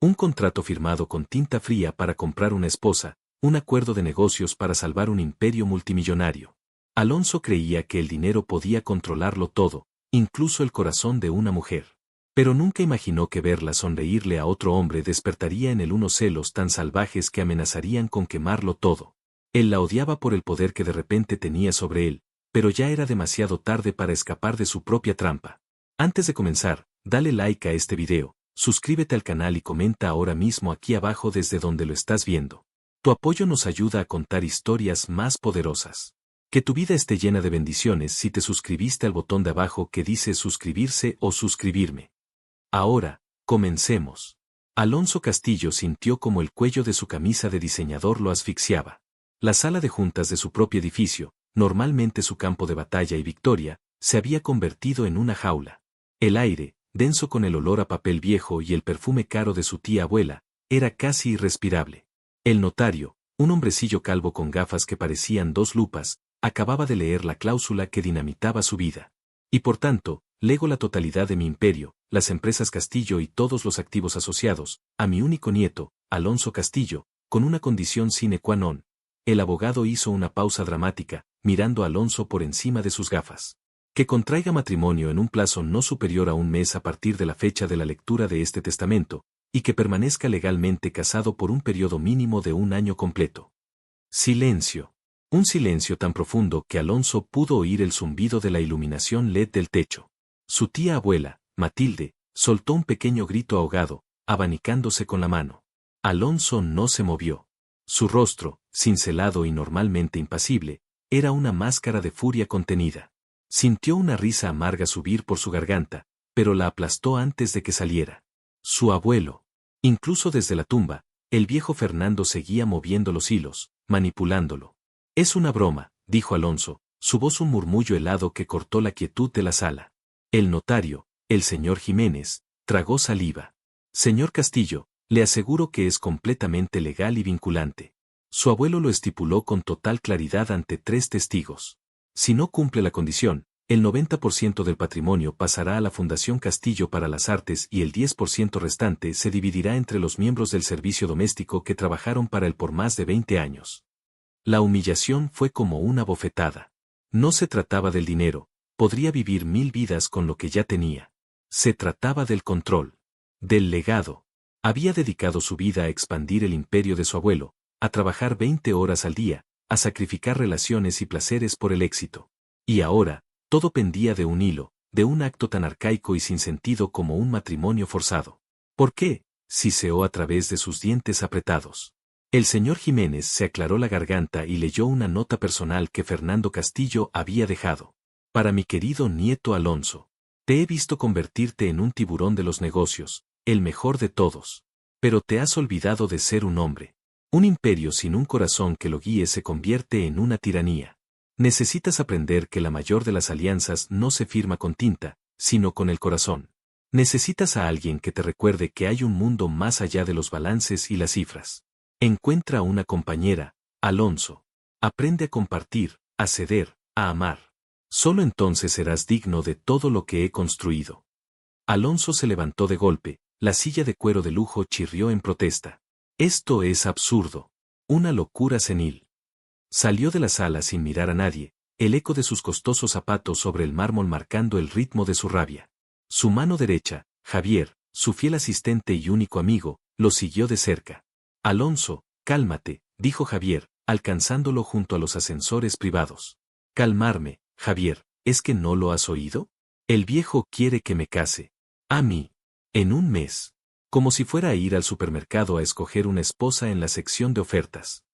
Un contrato firmado con tinta fría para comprar una esposa, un acuerdo de negocios para salvar un imperio multimillonario. Alonso creía que el dinero podía controlarlo todo, incluso el corazón de una mujer. Pero nunca imaginó que verla sonreírle a otro hombre despertaría en él unos celos tan salvajes que amenazarían con quemarlo todo. Él la odiaba por el poder que de repente tenía sobre él, pero ya era demasiado tarde para escapar de su propia trampa. Antes de comenzar, dale like a este video, suscríbete al canal y comenta ahora mismo aquí abajo desde donde lo estás viendo. Tu apoyo nos ayuda a contar historias más poderosas. Que tu vida esté llena de bendiciones si te suscribiste al botón de abajo que dice suscribirse o suscribirme. Ahora, comencemos. Alonso Castillo sintió como el cuello de su camisa de diseñador lo asfixiaba. La sala de juntas de su propio edificio, normalmente su campo de batalla y victoria, se había convertido en una jaula. El aire, denso con el olor a papel viejo y el perfume caro de su tía abuela, era casi irrespirable. El notario, un hombrecillo calvo con gafas que parecían dos lupas, acababa de leer la cláusula que dinamitaba su vida. Y por tanto, lego la totalidad de mi imperio, las empresas Castillo y todos los activos asociados, a mi único nieto, Alonso Castillo, con una condición sine qua non. El abogado hizo una pausa dramática, mirando a Alonso por encima de sus gafas. Que contraiga matrimonio en un plazo no superior a un mes a partir de la fecha de la lectura de este testamento, y que permanezca legalmente casado por un periodo mínimo de un año completo. Silencio. Un silencio tan profundo que Alonso pudo oír el zumbido de la iluminación LED del techo. Su tía abuela, Matilde, soltó un pequeño grito ahogado, abanicándose con la mano. Alonso no se movió. Su rostro, cincelado y normalmente impasible, era una máscara de furia contenida. Sintió una risa amarga subir por su garganta, pero la aplastó antes de que saliera. Su abuelo. Incluso desde la tumba, el viejo Fernando seguía moviendo los hilos, manipulándolo. Es una broma, dijo Alonso, su voz un murmullo helado que cortó la quietud de la sala. El notario, el señor Jiménez, tragó saliva. Señor Castillo, le aseguro que es completamente legal y vinculante. Su abuelo lo estipuló con total claridad ante 3 testigos. Si no cumple la condición, el 90% del patrimonio pasará a la Fundación Castillo para las Artes y el 10% restante se dividirá entre los miembros del servicio doméstico que trabajaron para él por más de 20 años. La humillación fue como una bofetada. No se trataba del dinero, podría vivir 1000 vidas con lo que ya tenía. Se trataba del control. Del legado. Había dedicado su vida a expandir el imperio de su abuelo, a trabajar 20 horas al día, a sacrificar relaciones y placeres por el éxito. Y ahora, todo pendía de un hilo, de un acto tan arcaico y sin sentido como un matrimonio forzado. ¿Por qué? Siseó a través de sus dientes apretados. El señor Jiménez se aclaró la garganta y leyó una nota personal que Fernando Castillo había dejado. Para mi querido nieto Alonso. Te he visto convertirte en un tiburón de los negocios, el mejor de todos. Pero te has olvidado de ser un hombre. Un imperio sin un corazón que lo guíe se convierte en una tiranía. Necesitas aprender que la mayor de las alianzas no se firma con tinta, sino con el corazón. Necesitas a alguien que te recuerde que hay un mundo más allá de los balances y las cifras. Encuentra una compañera, Alonso. Aprende a compartir, a ceder, a amar. Solo entonces serás digno de todo lo que he construido. Alonso se levantó de golpe, la silla de cuero de lujo chirrió en protesta. Esto es absurdo. Una locura senil. Salió de la sala sin mirar a nadie, el eco de sus costosos zapatos sobre el mármol marcando el ritmo de su rabia. Su mano derecha, Javier, su fiel asistente y único amigo, lo siguió de cerca. Alonso, cálmate, dijo Javier, alcanzándolo junto a los ascensores privados. Calmarme, Javier, ¿es que no lo has oído? El viejo quiere que me case. A mí. En un mes. Como si fuera a ir al supermercado a escoger una esposa en la sección de ofertas.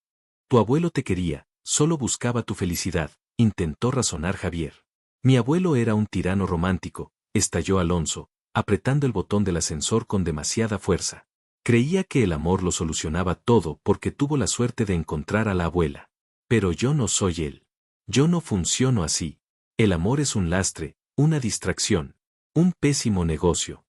Tu abuelo te quería, solo buscaba tu felicidad, intentó razonar Javier. Mi abuelo era un tirano romántico, estalló Alonso, apretando el botón del ascensor con demasiada fuerza. Creía que el amor lo solucionaba todo porque tuvo la suerte de encontrar a la abuela. Pero yo no soy él. Yo no funciono así. El amor es un lastre, una distracción, un pésimo negocio.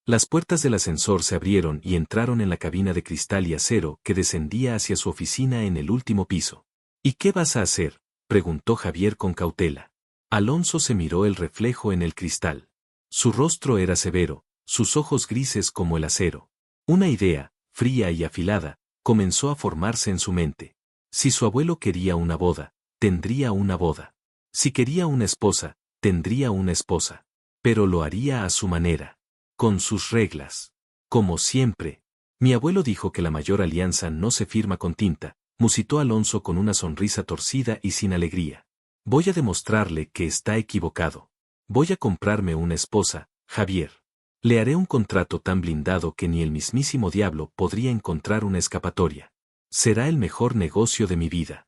Las puertas del ascensor se abrieron y entraron en la cabina de cristal y acero que descendía hacia su oficina en el último piso. ¿Y qué vas a hacer?, preguntó Javier con cautela. Alonso se miró el reflejo en el cristal. Su rostro era severo, sus ojos grises como el acero. Una idea, fría y afilada, comenzó a formarse en su mente. Si su abuelo quería una boda, tendría una boda. Si quería una esposa, tendría una esposa. Pero lo haría a su manera. Con sus reglas. Como siempre. Mi abuelo dijo que la mayor alianza no se firma con tinta, musitó Alonso con una sonrisa torcida y sin alegría. Voy a demostrarle que está equivocado. Voy a comprarme una esposa, Javier. Le haré un contrato tan blindado que ni el mismísimo diablo podría encontrar una escapatoria. Será el mejor negocio de mi vida.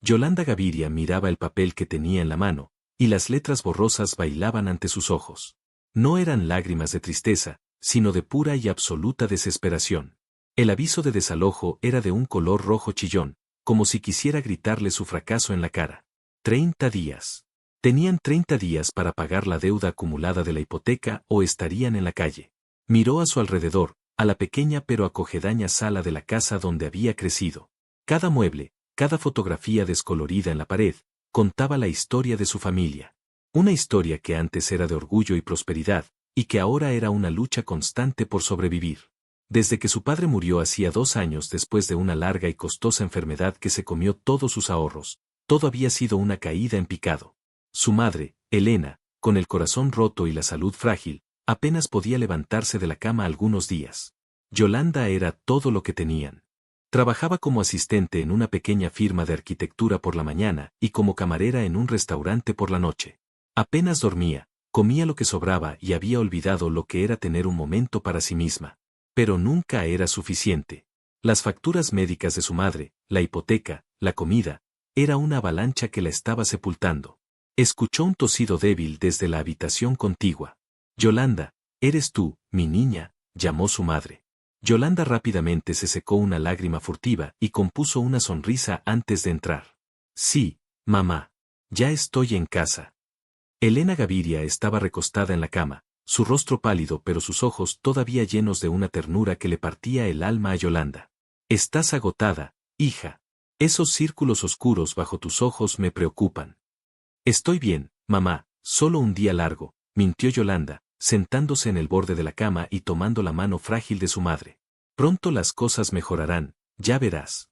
Yolanda Gaviria miraba el papel que tenía en la mano, y las letras borrosas bailaban ante sus ojos. No eran lágrimas de tristeza, sino de pura y absoluta desesperación. El aviso de desalojo era de un color rojo chillón, como si quisiera gritarle su fracaso en la cara. 30 días. Tenían 30 días para pagar la deuda acumulada de la hipoteca o estarían en la calle. Miró a su alrededor, a la pequeña pero acogedaña sala de la casa donde había crecido. Cada mueble, cada fotografía descolorida en la pared, contaba la historia de su familia. Una historia que antes era de orgullo y prosperidad, y que ahora era una lucha constante por sobrevivir. Desde que su padre murió hacía 2 años después de una larga y costosa enfermedad que se comió todos sus ahorros, todo había sido una caída en picado. Su madre, Elena, con el corazón roto y la salud frágil, apenas podía levantarse de la cama algunos días. Yolanda era todo lo que tenían. Trabajaba como asistente en una pequeña firma de arquitectura por la mañana y como camarera en un restaurante por la noche. Apenas dormía, comía lo que sobraba y había olvidado lo que era tener un momento para sí misma. Pero nunca era suficiente. Las facturas médicas de su madre, la hipoteca, la comida, era una avalancha que la estaba sepultando. Escuchó un tosido débil desde la habitación contigua. Yolanda, ¿eres tú, mi niña?, llamó su madre. Yolanda rápidamente se secó una lágrima furtiva y compuso una sonrisa antes de entrar. Sí, mamá. Ya estoy en casa. Elena Gaviria estaba recostada en la cama, su rostro pálido pero sus ojos todavía llenos de una ternura que le partía el alma a Yolanda. Estás agotada, hija. Esos círculos oscuros bajo tus ojos me preocupan. Estoy bien, mamá, solo un día largo, mintió Yolanda, sentándose en el borde de la cama y tomando la mano frágil de su madre. Pronto las cosas mejorarán, ya verás.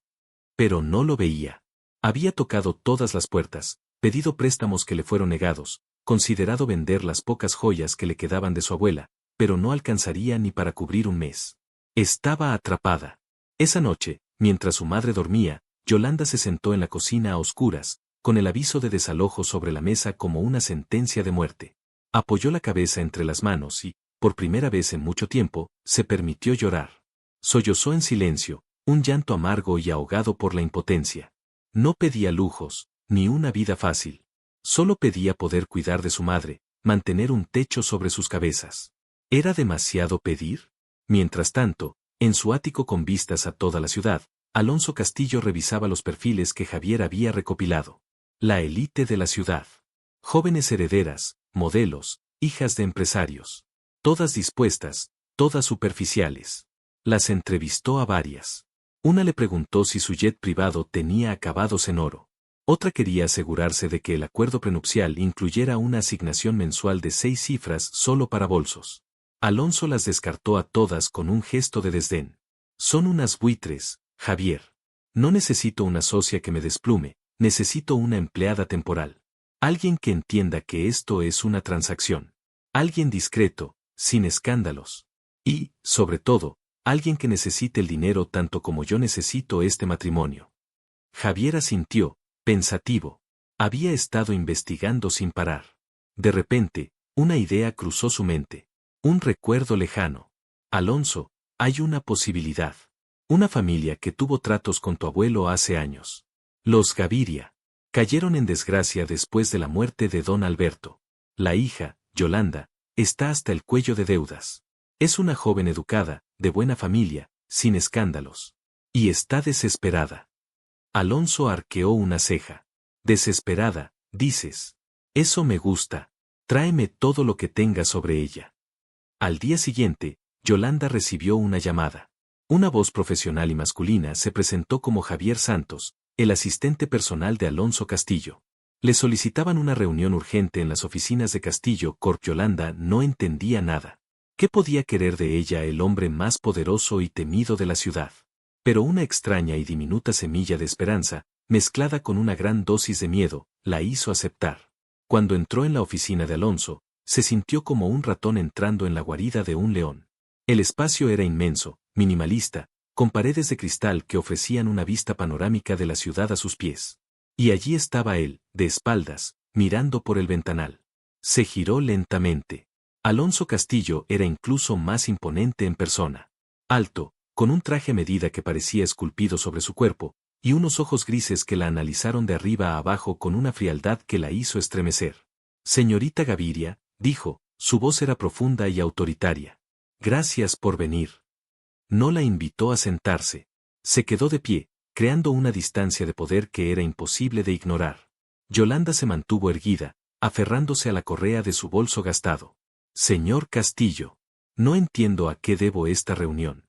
Pero no lo veía. Había tocado todas las puertas, pedido préstamos que le fueron negados, considerado vender las pocas joyas que le quedaban de su abuela, pero no alcanzaría ni para cubrir un mes. Estaba atrapada. Esa noche, mientras su madre dormía, Yolanda se sentó en la cocina a oscuras, con el aviso de desalojo sobre la mesa como una sentencia de muerte. Apoyó la cabeza entre las manos y, por primera vez en mucho tiempo, se permitió llorar. Sollozó en silencio, un llanto amargo y ahogado por la impotencia. No pedía lujos, ni una vida fácil. Solo pedía poder cuidar de su madre, mantener un techo sobre sus cabezas. ¿Era demasiado pedir? Mientras tanto, en su ático con vistas a toda la ciudad, Alonso Castillo revisaba los perfiles que Javier había recopilado. La élite de la ciudad. Jóvenes herederas, modelos, hijas de empresarios. Todas dispuestas, todas superficiales. Las entrevistó a varias. Una le preguntó si su jet privado tenía acabados en oro. Otra quería asegurarse de que el acuerdo prenupcial incluyera una asignación mensual de 6 cifras solo para bolsos. Alonso las descartó a todas con un gesto de desdén. Son unas buitres, Javier. No necesito una socia que me desplume, necesito una empleada temporal. Alguien que entienda que esto es una transacción. Alguien discreto, sin escándalos. Y, sobre todo, alguien que necesite el dinero tanto como yo necesito este matrimonio. Javier asintió, pensativo. Había estado investigando sin parar. De repente, una idea cruzó su mente. Un recuerdo lejano. Alonso, hay una posibilidad. Una familia que tuvo tratos con tu abuelo hace años. Los Gaviria. Cayeron en desgracia después de la muerte de don Alberto. La hija, Yolanda, está hasta el cuello de deudas. Es una joven educada, de buena familia, sin escándalos. Y está desesperada. Alonso arqueó una ceja. Desesperada, dices. Eso me gusta. Tráeme todo lo que tengas sobre ella. Al día siguiente, Yolanda recibió una llamada. Una voz profesional y masculina se presentó como Javier Santos, el asistente personal de Alonso Castillo. Le solicitaban una reunión urgente en las oficinas de Castillo Corp. Yolanda no entendía nada. ¿Qué podía querer de ella el hombre más poderoso y temido de la ciudad? Pero una extraña y diminuta semilla de esperanza, mezclada con una gran dosis de miedo, la hizo aceptar. Cuando entró en la oficina de Alonso, se sintió como un ratón entrando en la guarida de un león. El espacio era inmenso, minimalista, con paredes de cristal que ofrecían una vista panorámica de la ciudad a sus pies. Y allí estaba él, de espaldas, mirando por el ventanal. Se giró lentamente. Alonso Castillo era incluso más imponente en persona. Alto, con un traje a medida que parecía esculpido sobre su cuerpo, y unos ojos grises que la analizaron de arriba a abajo con una frialdad que la hizo estremecer. Señorita Gaviria, dijo, su voz era profunda y autoritaria. Gracias por venir. No la invitó a sentarse. Se quedó de pie, creando una distancia de poder que era imposible de ignorar. Yolanda se mantuvo erguida, aferrándose a la correa de su bolso gastado. Señor Castillo, no entiendo a qué debo esta reunión.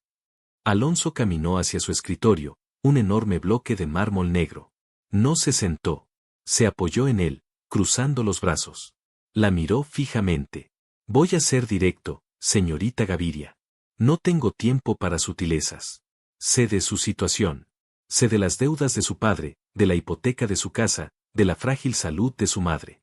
Alonso caminó hacia su escritorio, un enorme bloque de mármol negro. No se sentó. Se apoyó en él, cruzando los brazos. La miró fijamente. Voy a ser directo, señorita Gaviria. No tengo tiempo para sutilezas. Sé de su situación. Sé de las deudas de su padre, de la hipoteca de su casa, de la frágil salud de su madre.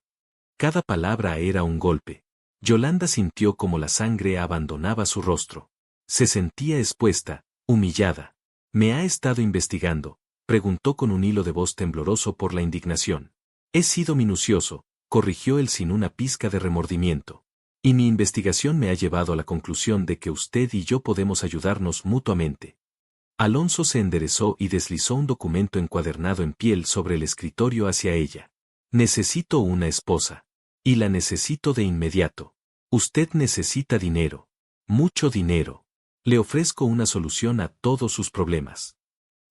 Cada palabra era un golpe. Yolanda sintió como la sangre abandonaba su rostro. Se sentía expuesta, humillada. ¿Me ha estado investigando?, preguntó con un hilo de voz tembloroso por la indignación. He sido minucioso, corrigió él sin una pizca de remordimiento. Y mi investigación me ha llevado a la conclusión de que usted y yo podemos ayudarnos mutuamente. Alonso se enderezó y deslizó un documento encuadernado en piel sobre el escritorio hacia ella. Necesito una esposa. Y la necesito de inmediato. Usted necesita dinero. Mucho dinero. Le ofrezco una solución a todos sus problemas.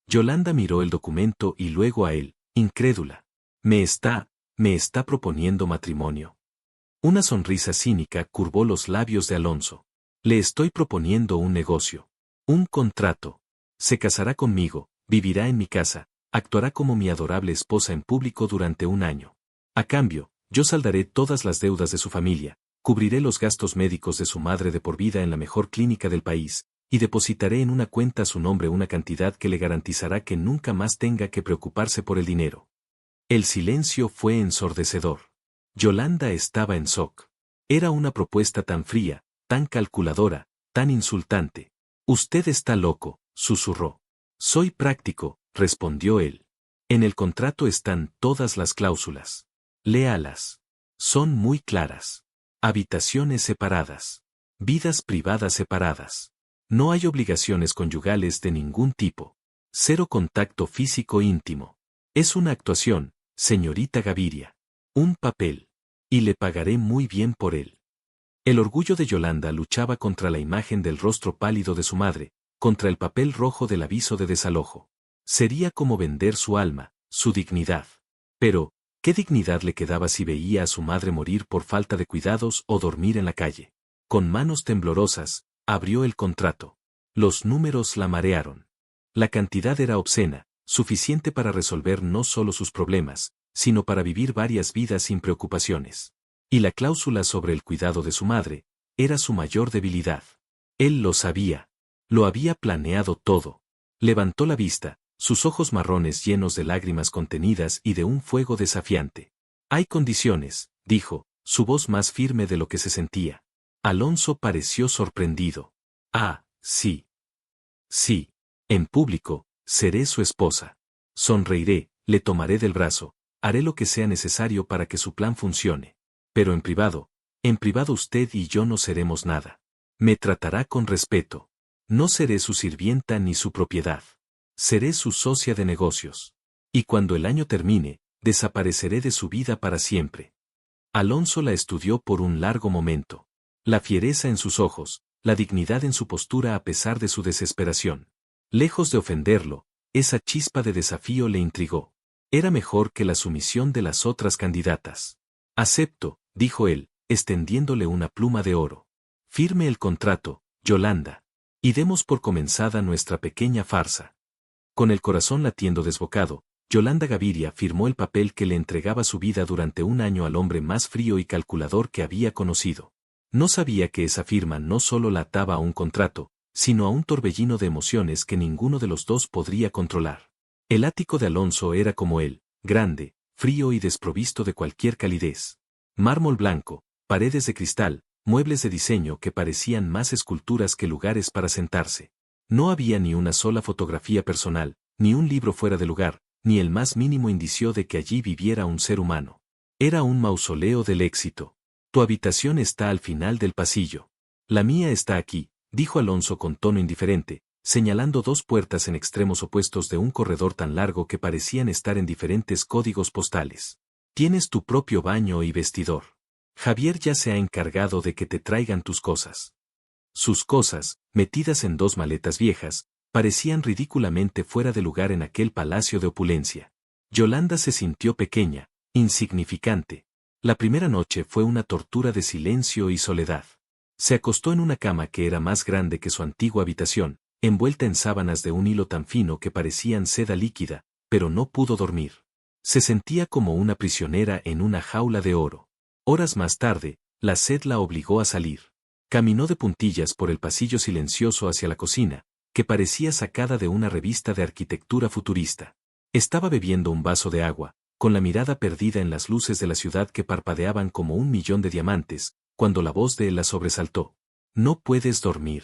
Yolanda miró el documento y luego a él, incrédula. ¿Me está proponiendo matrimonio? Una sonrisa cínica curvó los labios de Alonso. Le estoy proponiendo un negocio. Un contrato. Se casará conmigo, vivirá en mi casa, actuará como mi adorable esposa en público durante un año. A cambio, yo saldaré todas las deudas de su familia, cubriré los gastos médicos de su madre de por vida en la mejor clínica del país, y depositaré en una cuenta a su nombre una cantidad que le garantizará que nunca más tenga que preocuparse por el dinero. El silencio fue ensordecedor. Yolanda estaba en shock. Era una propuesta tan fría, tan calculadora, tan insultante. Usted está loco, susurró. Soy práctico, respondió él. En el contrato están todas las cláusulas. Léalas. Son muy claras. Habitaciones separadas. Vidas privadas separadas. No hay obligaciones conyugales de ningún tipo. Cero contacto físico íntimo. Es una actuación, señorita Gaviria. Un papel. Y le pagaré muy bien por él. El orgullo de Yolanda luchaba contra la imagen del rostro pálido de su madre, contra el papel rojo del aviso de desalojo. Sería como vender su alma, su dignidad. Pero, ¿qué dignidad le quedaba si veía a su madre morir por falta de cuidados o dormir en la calle? Con manos temblorosas, abrió el contrato. Los números la marearon. La cantidad era obscena, suficiente para resolver no solo sus problemas, sino para vivir varias vidas sin preocupaciones. Y la cláusula sobre el cuidado de su madre, era su mayor debilidad. Él lo sabía. Lo había planeado todo. Levantó la vista, sus ojos marrones llenos de lágrimas contenidas y de un fuego desafiante. Hay condiciones, dijo, su voz más firme de lo que se sentía. Alonso pareció sorprendido. Ah, sí. Sí. En público, seré su esposa. Sonreiré, le tomaré del brazo, haré lo que sea necesario para que su plan funcione. Pero en privado usted y yo no seremos nada. Me tratará con respeto. No seré su sirvienta ni su propiedad. Seré su socia de negocios. Y cuando el año termine, desapareceré de su vida para siempre. Alonso la estudió por un largo momento. La fiereza en sus ojos, la dignidad en su postura a pesar de su desesperación. Lejos de ofenderlo, esa chispa de desafío le intrigó. Era mejor que la sumisión de las otras candidatas. Acepto, dijo él, extendiéndole una pluma de oro. Firme el contrato, Yolanda. Y demos por comenzada nuestra pequeña farsa. Con el corazón latiendo desbocado, Yolanda Gaviria firmó el papel que le entregaba su vida durante un año al hombre más frío y calculador que había conocido. No sabía que esa firma no solo la ataba a un contrato, sino a un torbellino de emociones que ninguno de los dos podría controlar. El ático de Alonso era como él, grande, frío y desprovisto de cualquier calidez. Mármol blanco, paredes de cristal, muebles de diseño que parecían más esculturas que lugares para sentarse. No había ni una sola fotografía personal, ni un libro fuera de lugar, ni el más mínimo indicio de que allí viviera un ser humano. Era un mausoleo del éxito. Tu habitación está al final del pasillo. La mía está aquí, dijo Alonso con tono indiferente, señalando dos puertas en extremos opuestos de un corredor tan largo que parecían estar en diferentes códigos postales. Tienes tu propio baño y vestidor. Javier ya se ha encargado de que te traigan tus cosas. Sus cosas, metidas en dos maletas viejas, parecían ridículamente fuera de lugar en aquel palacio de opulencia. Yolanda se sintió pequeña, insignificante. La primera noche fue una tortura de silencio y soledad. Se acostó en una cama que era más grande que su antigua habitación, envuelta en sábanas de un hilo tan fino que parecían seda líquida, pero no pudo dormir. Se sentía como una prisionera en una jaula de oro. Horas más tarde, la sed la obligó a salir. Caminó de puntillas por el pasillo silencioso hacia la cocina, que parecía sacada de una revista de arquitectura futurista. Estaba bebiendo un vaso de agua, con la mirada perdida en las luces de la ciudad que parpadeaban como 1.000.000 de diamantes, cuando la voz de él la sobresaltó. No puedes dormir.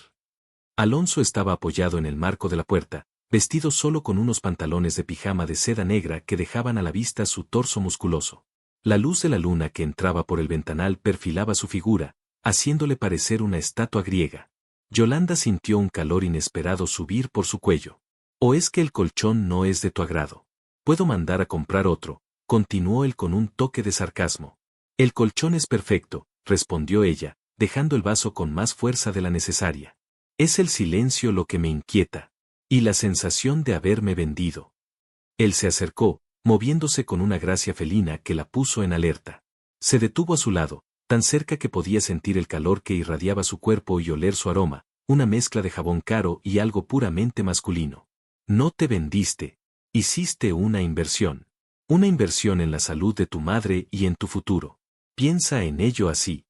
Alonso estaba apoyado en el marco de la puerta, vestido solo con unos pantalones de pijama de seda negra que dejaban a la vista su torso musculoso. La luz de la luna que entraba por el ventanal perfilaba su figura, haciéndole parecer una estatua griega. Yolanda sintió un calor inesperado subir por su cuello. ¿O es que el colchón no es de tu agrado? Puedo mandar a comprar otro, continuó él con un toque de sarcasmo. El colchón es perfecto, respondió ella, dejando el vaso con más fuerza de la necesaria. Es el silencio lo que me inquieta. Y la sensación de haberme vendido. Él se acercó, moviéndose con una gracia felina que la puso en alerta. Se detuvo a su lado, tan cerca que podía sentir el calor que irradiaba su cuerpo y oler su aroma, una mezcla de jabón caro y algo puramente masculino. No te vendiste. Hiciste una inversión. Una inversión en la salud de tu madre y en tu futuro. Piensa en ello así.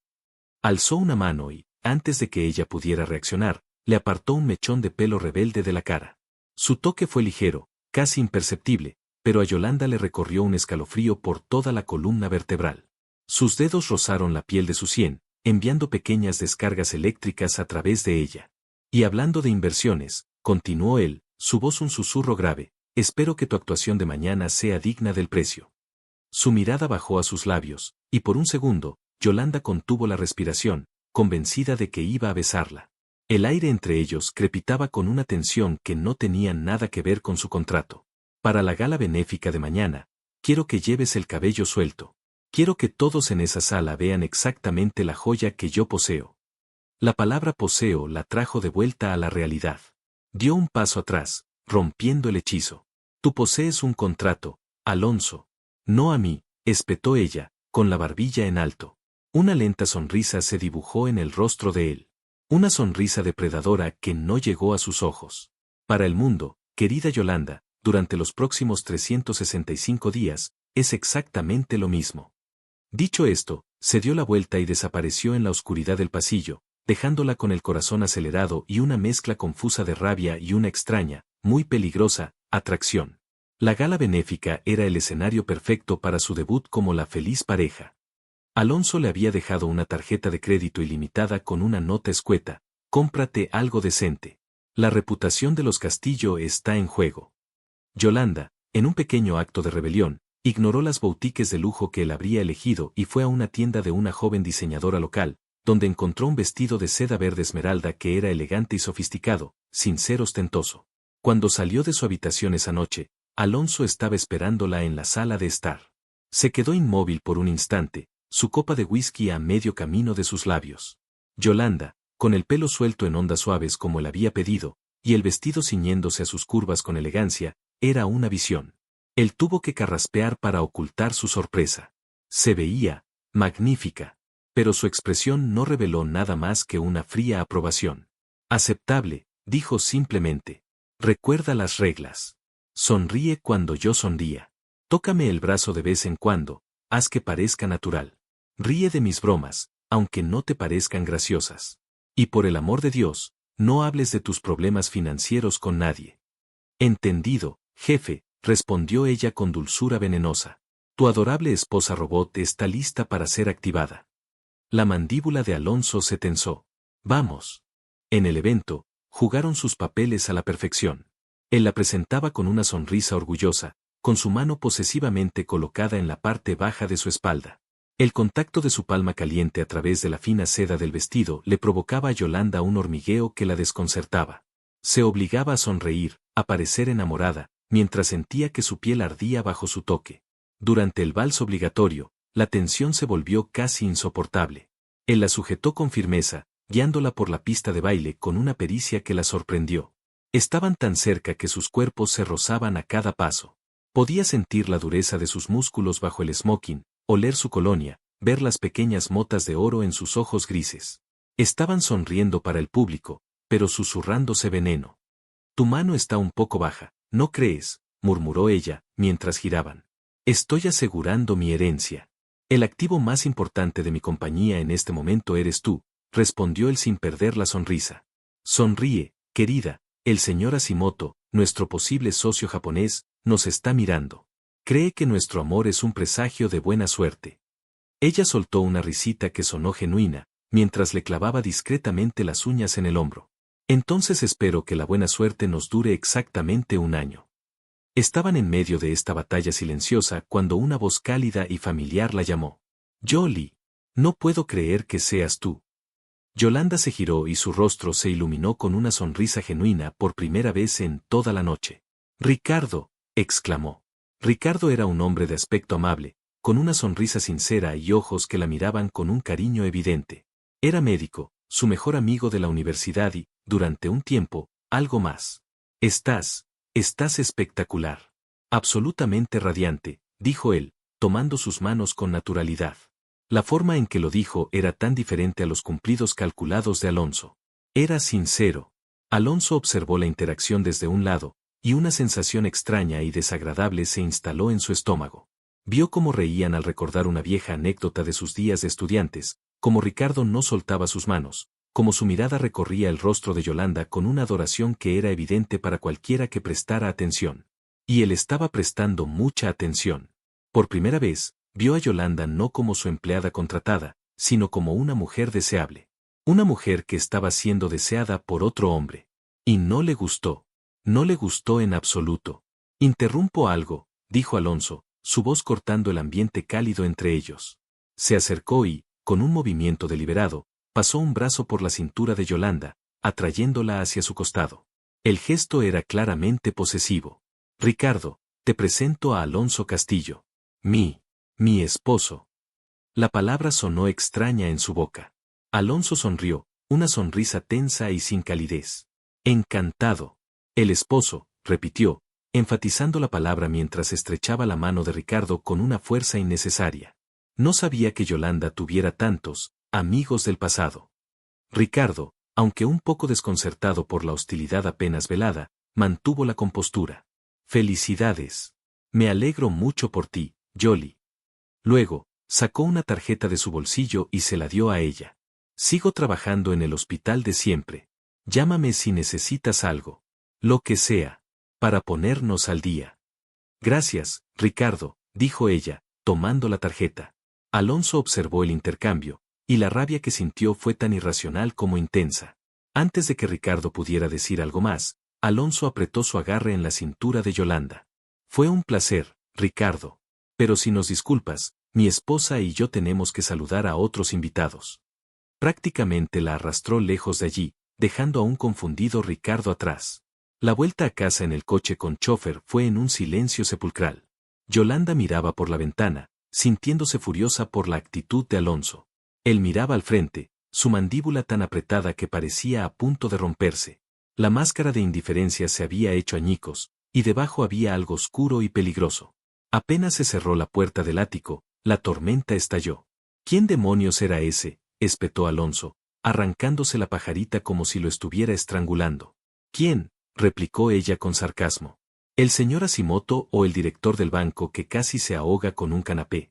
Alzó una mano y, antes de que ella pudiera reaccionar, le apartó un mechón de pelo rebelde de la cara. Su toque fue ligero, casi imperceptible, pero a Yolanda le recorrió un escalofrío por toda la columna vertebral. Sus dedos rozaron la piel de su sien, enviando pequeñas descargas eléctricas a través de ella. Y hablando de inversiones, continuó él, su voz un susurro grave, espero que tu actuación de mañana sea digna del precio. Su mirada bajó a sus labios, y por un segundo, Yolanda contuvo la respiración, convencida de que iba a besarla. El aire entre ellos crepitaba con una tensión que no tenía nada que ver con su contrato. Para la gala benéfica de mañana, quiero que lleves el cabello suelto. Quiero que todos en esa sala vean exactamente la joya que yo poseo. La palabra poseo la trajo de vuelta a la realidad. Dio un paso atrás, rompiendo el hechizo. Tú posees un contrato, Alonso. No a mí, espetó ella, con la barbilla en alto. Una lenta sonrisa se dibujó en el rostro de él. Una sonrisa depredadora que no llegó a sus ojos. Para el mundo, querida Yolanda, durante los próximos 365 días, es exactamente lo mismo. Dicho esto, se dio la vuelta y desapareció en la oscuridad del pasillo, dejándola con el corazón acelerado y una mezcla confusa de rabia y una extraña, muy peligrosa, atracción. La gala benéfica era el escenario perfecto para su debut como la feliz pareja. Alonso le había dejado una tarjeta de crédito ilimitada con una nota escueta: cómprate algo decente. La reputación de los Castillo está en juego. Yolanda, en un pequeño acto de rebelión, ignoró las boutiques de lujo que él habría elegido y fue a una tienda de una joven diseñadora local, donde encontró un vestido de seda verde esmeralda que era elegante y sofisticado, sin ser ostentoso. Cuando salió de su habitación esa noche, Alonso estaba esperándola en la sala de estar. Se quedó inmóvil por un instante, su copa de whisky a medio camino de sus labios. Yolanda, con el pelo suelto en ondas suaves como él había pedido, y el vestido ciñéndose a sus curvas con elegancia, era una visión. Él tuvo que carraspear para ocultar su sorpresa. Se veía magnífica, pero su expresión no reveló nada más que una fría aprobación. Aceptable, dijo simplemente. Recuerda las reglas. Sonríe cuando yo sonría. Tócame el brazo de vez en cuando, haz que parezca natural. Ríe de mis bromas, aunque no te parezcan graciosas. Y por el amor de Dios, no hables de tus problemas financieros con nadie. Entendido, jefe, respondió ella con dulzura venenosa. Tu adorable esposa robot está lista para ser activada. La mandíbula de Alonso se tensó. Vamos. En el evento, jugaron sus papeles a la perfección. Él la presentaba con una sonrisa orgullosa, con su mano posesivamente colocada en la parte baja de su espalda. El contacto de su palma caliente a través de la fina seda del vestido le provocaba a Yolanda un hormigueo que la desconcertaba. Se obligaba a sonreír, a parecer enamorada, mientras sentía que su piel ardía bajo su toque. Durante el vals obligatorio, la tensión se volvió casi insoportable. Él la sujetó con firmeza, guiándola por la pista de baile con una pericia que la sorprendió. Estaban tan cerca que sus cuerpos se rozaban a cada paso. Podía sentir la dureza de sus músculos bajo el smoking, oler su colonia, ver las pequeñas motas de oro en sus ojos grises. Estaban sonriendo para el público, pero susurrándose veneno. Tu mano está un poco baja, ¿no crees?, murmuró ella, mientras giraban. Estoy asegurando mi herencia. El activo más importante de mi compañía en este momento eres tú, respondió él sin perder la sonrisa. Sonríe, querida, el señor Hashimoto, nuestro posible socio japonés, nos está mirando. Cree que nuestro amor es un presagio de buena suerte. Ella soltó una risita que sonó genuina, mientras le clavaba discretamente las uñas en el hombro. Entonces espero que la buena suerte nos dure exactamente un año. Estaban en medio de esta batalla silenciosa cuando una voz cálida y familiar la llamó. Jolie, no puedo creer que seas tú. Yolanda se giró y su rostro se iluminó con una sonrisa genuina por primera vez en toda la noche. Ricardo, exclamó. Ricardo era un hombre de aspecto amable, con una sonrisa sincera y ojos que la miraban con un cariño evidente. Era médico, su mejor amigo de la universidad y, durante un tiempo, algo más. Estás espectacular. Absolutamente radiante, dijo él, tomando sus manos con naturalidad. La forma en que lo dijo era tan diferente a los cumplidos calculados de Alonso. Era sincero. Alonso observó la interacción desde un lado, y una sensación extraña y desagradable se instaló en su estómago. Vio cómo reían al recordar una vieja anécdota de sus días de estudiantes, cómo Ricardo no soltaba sus manos, cómo su mirada recorría el rostro de Yolanda con una adoración que era evidente para cualquiera que prestara atención. Y él estaba prestando mucha atención. Por primera vez, vio a Yolanda no como su empleada contratada, sino como una mujer deseable. Una mujer que estaba siendo deseada por otro hombre. Y no le gustó. No le gustó en absoluto. Interrumpo algo, dijo Alonso, su voz cortando el ambiente cálido entre ellos. Se acercó y, con un movimiento deliberado, pasó un brazo por la cintura de Yolanda, atrayéndola hacia su costado. El gesto era claramente posesivo. Ricardo, te presento a Alonso Castillo. Mi esposo. La palabra sonó extraña en su boca. Alonso sonrió, una sonrisa tensa y sin calidez. Encantado. El esposo, repitió, enfatizando la palabra mientras estrechaba la mano de Ricardo con una fuerza innecesaria. No sabía que Yolanda tuviera tantos amigos del pasado. Ricardo, aunque un poco desconcertado por la hostilidad apenas velada, mantuvo la compostura. Felicidades. Me alegro mucho por ti, Jolie. Luego, sacó una tarjeta de su bolsillo y se la dio a ella. Sigo trabajando en el hospital de siempre. Llámame si necesitas algo. Lo que sea. Para ponernos al día. Gracias, Ricardo, dijo ella, tomando la tarjeta. Alonso observó el intercambio, y la rabia que sintió fue tan irracional como intensa. Antes de que Ricardo pudiera decir algo más, Alonso apretó su agarre en la cintura de Yolanda. Fue un placer, Ricardo. Pero si nos disculpas, mi esposa y yo tenemos que saludar a otros invitados. Prácticamente la arrastró lejos de allí, dejando a un confundido Ricardo atrás. La vuelta a casa en el coche con chofer fue en un silencio sepulcral. Yolanda miraba por la ventana, sintiéndose furiosa por la actitud de Alonso. Él miraba al frente, su mandíbula tan apretada que parecía a punto de romperse. La máscara de indiferencia se había hecho añicos, y debajo había algo oscuro y peligroso. Apenas se cerró la puerta del ático, la tormenta estalló. ¿Quién demonios era ese?, espetó Alonso, arrancándose la pajarita como si lo estuviera estrangulando. ¿Quién?, replicó ella con sarcasmo. ¿El señor Hashimoto o el director del banco que casi se ahoga con un canapé?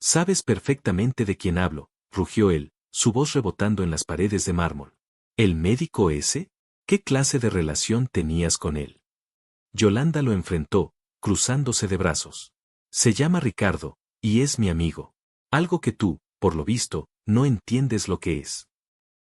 Sabes perfectamente de quién hablo, rugió él, su voz rebotando en las paredes de mármol. ¿El médico ese? ¿Qué clase de relación tenías con él? Yolanda lo enfrentó, cruzándose de brazos. Se llama Ricardo, y es mi amigo. Algo que tú, por lo visto, no entiendes lo que es.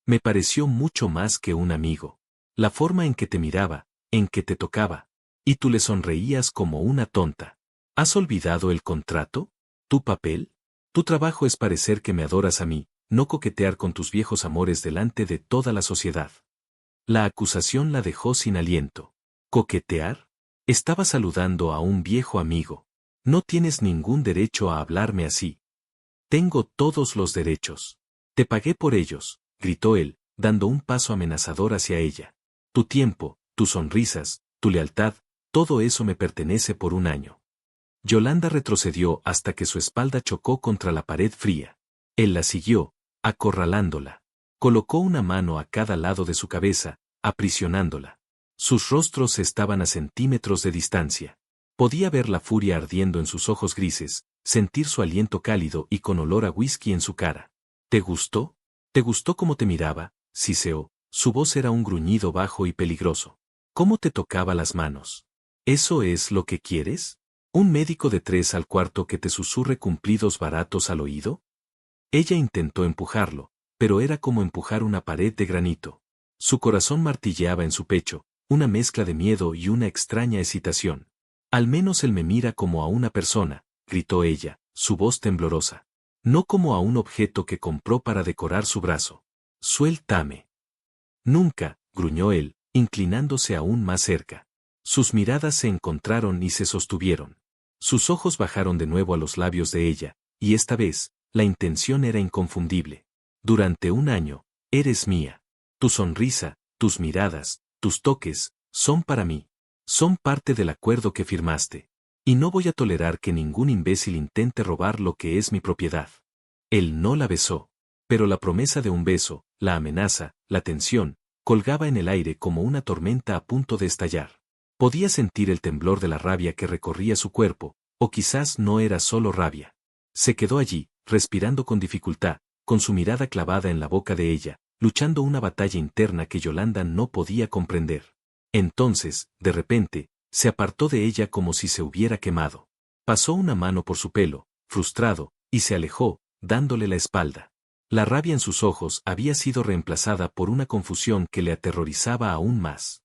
Me pareció mucho más que un amigo. La forma en que te miraba, en que te tocaba. Y tú le sonreías como una tonta. ¿Has olvidado el contrato? ¿Tu papel? Tu trabajo es parecer que me adoras a mí, no coquetear con tus viejos amores delante de toda la sociedad. La acusación la dejó sin aliento. ¿Coquetear? Estaba saludando a un viejo amigo. No tienes ningún derecho a hablarme así. Tengo todos los derechos. Te pagué por ellos, gritó él, dando un paso amenazador hacia ella. Tu tiempo, tus sonrisas, tu lealtad, todo eso me pertenece por un año. Yolanda retrocedió hasta que su espalda chocó contra la pared fría. Él la siguió, acorralándola. Colocó una mano a cada lado de su cabeza, aprisionándola. Sus rostros estaban a centímetros de distancia. Podía ver la furia ardiendo en sus ojos grises, sentir su aliento cálido y con olor a whisky en su cara. ¿Te gustó? ¿Te gustó cómo te miraba? Siseó. Su voz era un gruñido bajo y peligroso. ¿Cómo te tocaba las manos? ¿Eso es lo que quieres? ¿Un médico de 3 al cuarto que te susurre cumplidos baratos al oído? Ella intentó empujarlo, pero era como empujar una pared de granito. Su corazón martilleaba en su pecho, una mezcla de miedo y una extraña excitación. Al menos él me mira como a una persona, gritó ella, su voz temblorosa. No como a un objeto que compró para decorar su brazo. Suéltame. Nunca, gruñó él, inclinándose aún más cerca. Sus miradas se encontraron y se sostuvieron. Sus ojos bajaron de nuevo a los labios de ella, y esta vez, la intención era inconfundible. Durante un año, eres mía. Tu sonrisa, tus miradas, tus toques, son para mí. Son parte del acuerdo que firmaste. Y no voy a tolerar que ningún imbécil intente robar lo que es mi propiedad. Él no la besó. Pero la promesa de un beso, la amenaza, la tensión, colgaba en el aire como una tormenta a punto de estallar. Podía sentir el temblor de la rabia que recorría su cuerpo, o quizás no era solo rabia. Se quedó allí, respirando con dificultad, con su mirada clavada en la boca de ella, luchando una batalla interna que Yolanda no podía comprender. Entonces, de repente, se apartó de ella como si se hubiera quemado. Pasó una mano por su pelo, frustrado, y se alejó, dándole la espalda. La rabia en sus ojos había sido reemplazada por una confusión que le aterrorizaba aún más.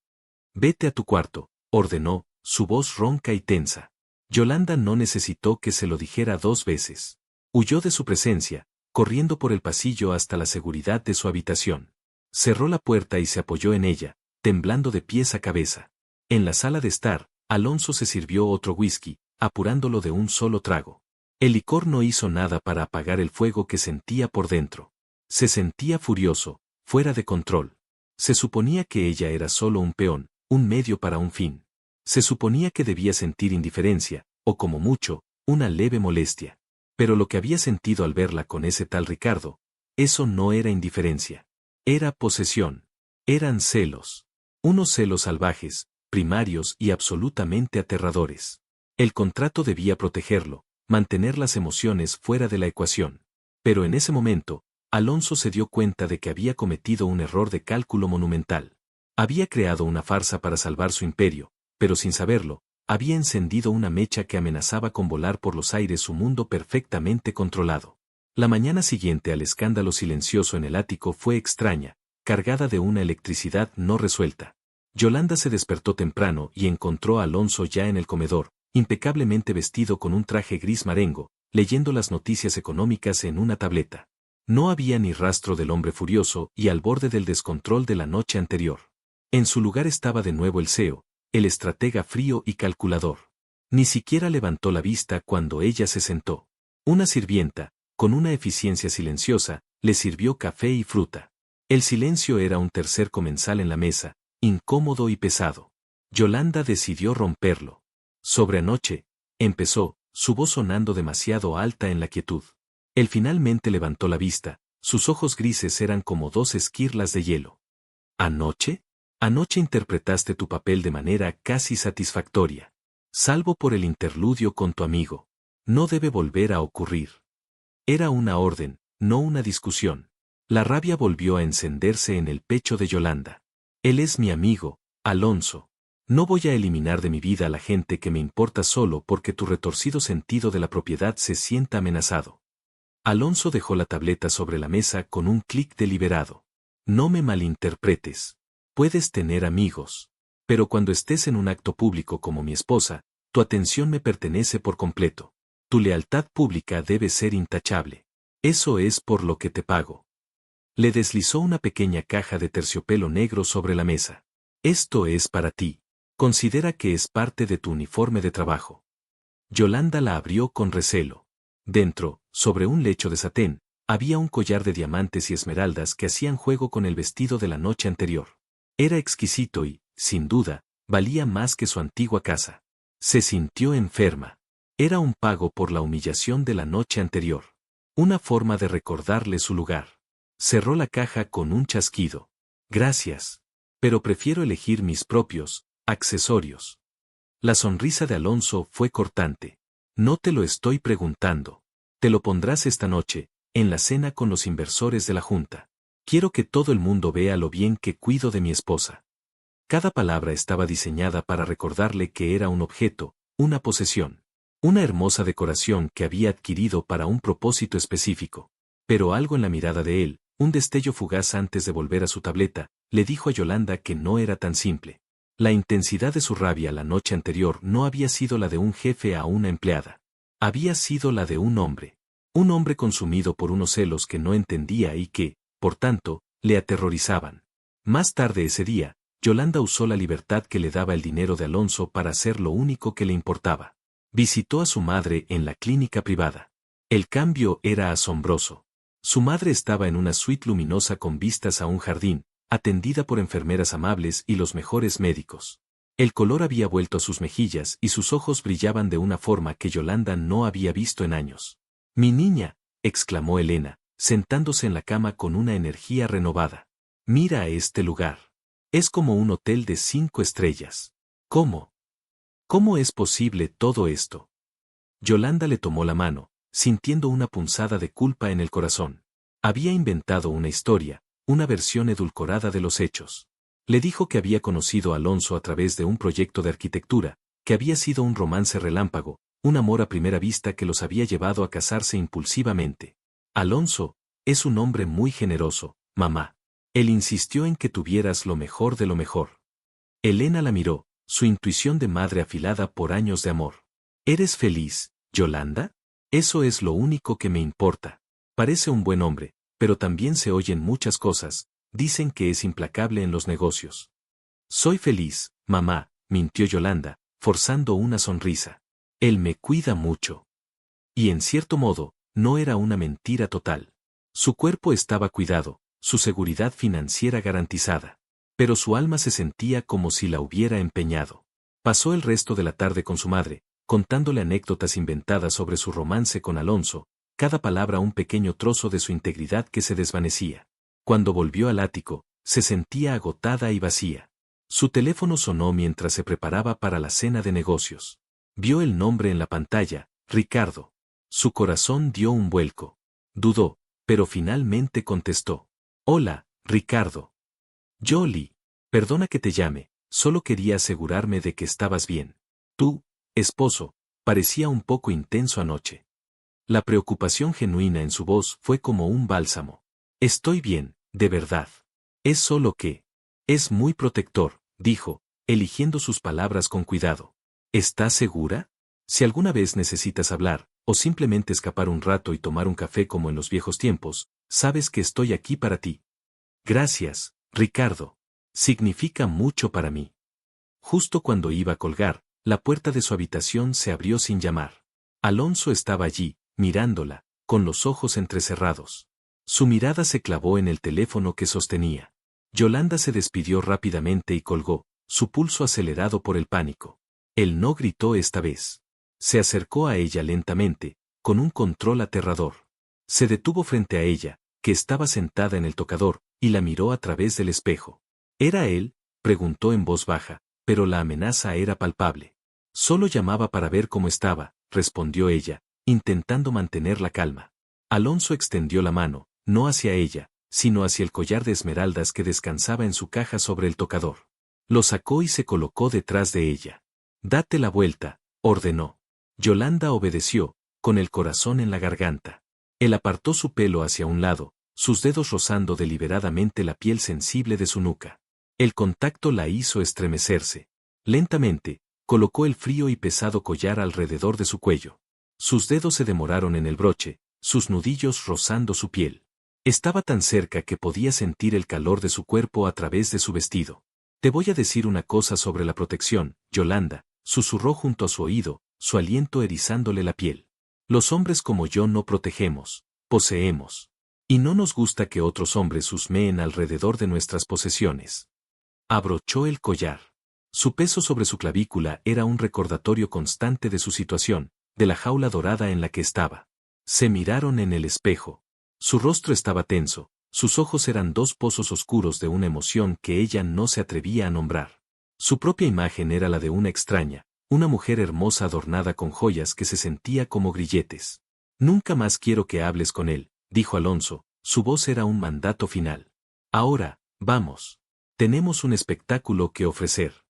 Vete a tu cuarto, ordenó, su voz ronca y tensa. Yolanda no necesitó que se lo dijera 2 veces. Huyó de su presencia, corriendo por el pasillo hasta la seguridad de su habitación. Cerró la puerta y se apoyó en ella, temblando de pies a cabeza. En la sala de estar, Alonso se sirvió otro whisky, apurándolo de un solo trago. El licor no hizo nada para apagar el fuego que sentía por dentro. Se sentía furioso, fuera de control. Se suponía que ella era solo un peón, un medio para un fin. Se suponía que debía sentir indiferencia, o como mucho, una leve molestia. Pero lo que había sentido al verla con ese tal Ricardo, eso no era indiferencia. Era posesión. Eran celos. Unos celos salvajes, primarios y absolutamente aterradores. El contrato debía protegerlo, mantener las emociones fuera de la ecuación. Pero en ese momento, Alonso se dio cuenta de que había cometido un error de cálculo monumental. Había creado una farsa para salvar su imperio, pero sin saberlo, había encendido una mecha que amenazaba con volar por los aires su mundo perfectamente controlado. La mañana siguiente al escándalo silencioso en el ático fue extraña, cargada de una electricidad no resuelta. Yolanda se despertó temprano y encontró a Alonso ya en el comedor, impecablemente vestido con un traje gris marengo, leyendo las noticias económicas en una tableta. No había ni rastro del hombre furioso y al borde del descontrol de la noche anterior. En su lugar estaba de nuevo el CEO, el estratega frío y calculador. Ni siquiera levantó la vista cuando ella se sentó. Una sirvienta, con una eficiencia silenciosa, le sirvió café y fruta. El silencio era un tercer comensal en la mesa, incómodo y pesado. Yolanda decidió romperlo. Sobre anoche, empezó, su voz sonando demasiado alta en la quietud. Él finalmente levantó la vista, sus ojos grises eran como 2 esquirlas de hielo. ¿Anoche? Anoche interpretaste tu papel de manera casi satisfactoria. Salvo por el interludio con tu amigo. No debe volver a ocurrir. Era una orden, no una discusión. La rabia volvió a encenderse en el pecho de Yolanda. Él es mi amigo, Alonso. No voy a eliminar de mi vida a la gente que me importa solo porque tu retorcido sentido de la propiedad se sienta amenazado. Alonso dejó la tableta sobre la mesa con un clic deliberado. No me malinterpretes. Puedes tener amigos. Pero cuando estés en un acto público como mi esposa, tu atención me pertenece por completo. Tu lealtad pública debe ser intachable. Eso es por lo que te pago. Le deslizó una pequeña caja de terciopelo negro sobre la mesa. Esto es para ti. Considera que es parte de tu uniforme de trabajo. Yolanda la abrió con recelo. Dentro, sobre un lecho de satén, había un collar de diamantes y esmeraldas que hacían juego con el vestido de la noche anterior. Era exquisito y, sin duda, valía más que su antigua casa. Se sintió enferma. Era un pago por la humillación de la noche anterior. Una forma de recordarle su lugar. Cerró la caja con un chasquido. Gracias. Pero prefiero elegir mis propios accesorios. La sonrisa de Alonso fue cortante. No te lo estoy preguntando. Te lo pondrás esta noche, en la cena con los inversores de la junta. Quiero que todo el mundo vea lo bien que cuido de mi esposa. Cada palabra estaba diseñada para recordarle que era un objeto, una posesión. Una hermosa decoración que había adquirido para un propósito específico. Pero algo en la mirada de él, un destello fugaz antes de volver a su tableta, le dijo a Yolanda que no era tan simple. La intensidad de su rabia la noche anterior no había sido la de un jefe a una empleada. Había sido la de un hombre. Un hombre consumido por unos celos que no entendía y que, por tanto, le aterrorizaban. Más tarde ese día, Yolanda usó la libertad que le daba el dinero de Alonso para hacer lo único que le importaba. Visitó a su madre en la clínica privada. El cambio era asombroso. Su madre estaba en una suite luminosa con vistas a un jardín, atendida por enfermeras amables y los mejores médicos. El color había vuelto a sus mejillas y sus ojos brillaban de una forma que Yolanda no había visto en años. «Mi niña», exclamó Elena, sentándose en la cama con una energía renovada. «Mira a este lugar. Es como un hotel de 5 estrellas. ¿Cómo? ¿Cómo es posible todo esto?» Yolanda le tomó la mano, sintiendo una punzada de culpa en el corazón. Había inventado una historia, una versión edulcorada de los hechos. Le dijo que había conocido a Alonso a través de un proyecto de arquitectura, que había sido un romance relámpago, un amor a primera vista que los había llevado a casarse impulsivamente. Alonso, es un hombre muy generoso, mamá. Él insistió en que tuvieras lo mejor de lo mejor. Elena la miró, su intuición de madre afilada por años de amor. ¿Eres feliz, Yolanda? Eso es lo único que me importa. Parece un buen hombre, pero también se oyen muchas cosas, dicen que es implacable en los negocios. Soy feliz, mamá, mintió Yolanda, forzando una sonrisa. Él me cuida mucho. Y en cierto modo, no era una mentira total. Su cuerpo estaba cuidado, su seguridad financiera garantizada. Pero su alma se sentía como si la hubiera empeñado. Pasó el resto de la tarde con su madre, contándole anécdotas inventadas sobre su romance con Alonso, cada palabra un pequeño trozo de su integridad que se desvanecía. Cuando volvió al ático, se sentía agotada y vacía. Su teléfono sonó mientras se preparaba para la cena de negocios. Vio el nombre en la pantalla, Ricardo. Su corazón dio un vuelco. Dudó, pero finalmente contestó. Hola, Ricardo. Yoli, perdona que te llame, solo quería asegurarme de que estabas bien. Tú, esposo, parecía un poco intenso anoche. La preocupación genuina en su voz fue como un bálsamo. Estoy bien, de verdad. Es solo que... Es muy protector, dijo, eligiendo sus palabras con cuidado. ¿Estás segura? Si alguna vez necesitas hablar, o simplemente escapar un rato y tomar un café como en los viejos tiempos, sabes que estoy aquí para ti. Gracias, Ricardo. Significa mucho para mí. Justo cuando iba a colgar, la puerta de su habitación se abrió sin llamar. Alonso estaba allí, mirándola, con los ojos entrecerrados. Su mirada se clavó en el teléfono que sostenía. Yolanda se despidió rápidamente y colgó, su pulso acelerado por el pánico. Él no gritó esta vez. Se acercó a ella lentamente, con un control aterrador. Se detuvo frente a ella, que estaba sentada en el tocador, y la miró a través del espejo. ¿Era él?, preguntó en voz baja, pero la amenaza era palpable. Solo llamaba para ver cómo estaba, respondió ella, intentando mantener la calma. Alonso extendió la mano, no hacia ella, sino hacia el collar de esmeraldas que descansaba en su caja sobre el tocador. Lo sacó y se colocó detrás de ella. «Date la vuelta», ordenó. Yolanda obedeció, con el corazón en la garganta. Él apartó su pelo hacia un lado, sus dedos rozando deliberadamente la piel sensible de su nuca. El contacto la hizo estremecerse. Lentamente, colocó el frío y pesado collar alrededor de su cuello. Sus dedos se demoraron en el broche, sus nudillos rozando su piel. Estaba tan cerca que podía sentir el calor de su cuerpo a través de su vestido. «Te voy a decir una cosa sobre la protección, Yolanda», susurró junto a su oído, su aliento erizándole la piel. «Los hombres como yo no protegemos, poseemos. Y no nos gusta que otros hombres husmeen alrededor de nuestras posesiones». Abrochó el collar. Su peso sobre su clavícula era un recordatorio constante de su situación, de la jaula dorada en la que estaba. Se miraron en el espejo. Su rostro estaba tenso, sus ojos eran dos pozos oscuros de una emoción que ella no se atrevía a nombrar. Su propia imagen era la de una extraña, una mujer hermosa adornada con joyas que se sentía como grilletes. «Nunca más quiero que hables con él», dijo Alonso, su voz era un mandato final. «Ahora, vamos. Tenemos un espectáculo que ofrecer».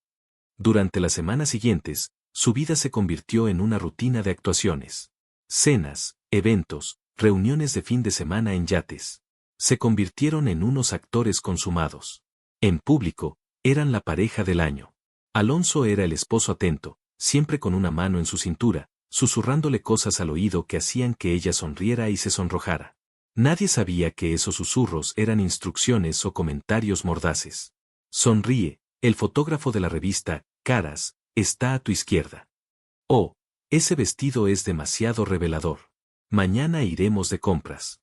Durante las semanas siguientes, su vida se convirtió en una rutina de actuaciones. Cenas, eventos, reuniones de fin de semana en yates. Se convirtieron en unos actores consumados. En público, eran la pareja del año. Alonso era el esposo atento, siempre con una mano en su cintura, susurrándole cosas al oído que hacían que ella sonriera y se sonrojara. Nadie sabía que esos susurros eran instrucciones o comentarios mordaces. «Sonríe, el fotógrafo de la revista Caras está a tu izquierda». «Oh, ese vestido es demasiado revelador. Mañana iremos de compras».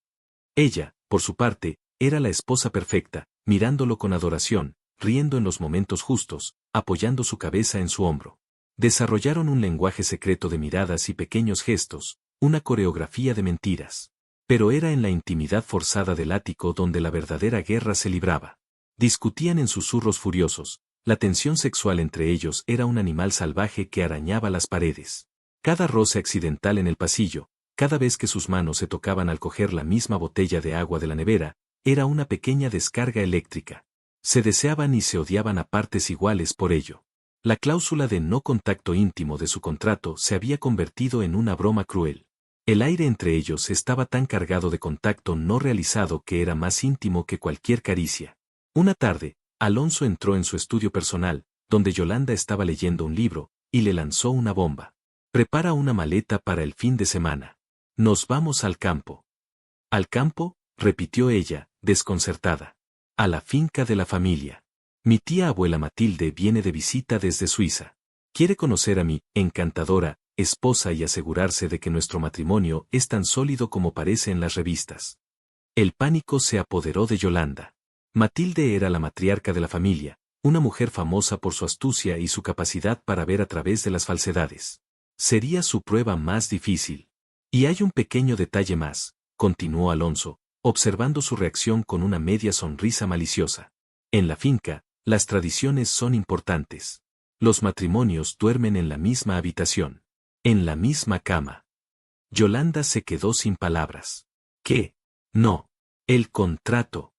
Ella, por su parte, era la esposa perfecta, mirándolo con adoración, riendo en los momentos justos, apoyando su cabeza en su hombro. Desarrollaron un lenguaje secreto de miradas y pequeños gestos, una coreografía de mentiras. Pero era en la intimidad forzada del ático donde la verdadera guerra se libraba. Discutían en susurros furiosos, la tensión sexual entre ellos era un animal salvaje que arañaba las paredes. Cada roce accidental en el pasillo, cada vez que sus manos se tocaban al coger la misma botella de agua de la nevera, era una pequeña descarga eléctrica. Se deseaban y se odiaban a partes iguales por ello. La cláusula de no contacto íntimo de su contrato se había convertido en una broma cruel. El aire entre ellos estaba tan cargado de contacto no realizado que era más íntimo que cualquier caricia. Una tarde, Alonso entró en su estudio personal, donde Yolanda estaba leyendo un libro, y le lanzó una bomba. «Prepara una maleta para el fin de semana. Nos vamos al campo». «¿Al campo?», repitió ella, desconcertada. «A la finca de la familia. Mi tía abuela Matilde viene de visita desde Suiza. Quiere conocer a mi encantadora esposa y asegurarse de que nuestro matrimonio es tan sólido como parece en las revistas». El pánico se apoderó de Yolanda. Matilde era la matriarca de la familia, una mujer famosa por su astucia y su capacidad para ver a través de las falsedades. Sería su prueba más difícil. «Y hay un pequeño detalle más», continuó Alonso, observando su reacción con una media sonrisa maliciosa. «En la finca, las tradiciones son importantes. Los matrimonios duermen en la misma habitación. En la misma cama». Yolanda se quedó sin palabras. «¿Qué? No. El contrato».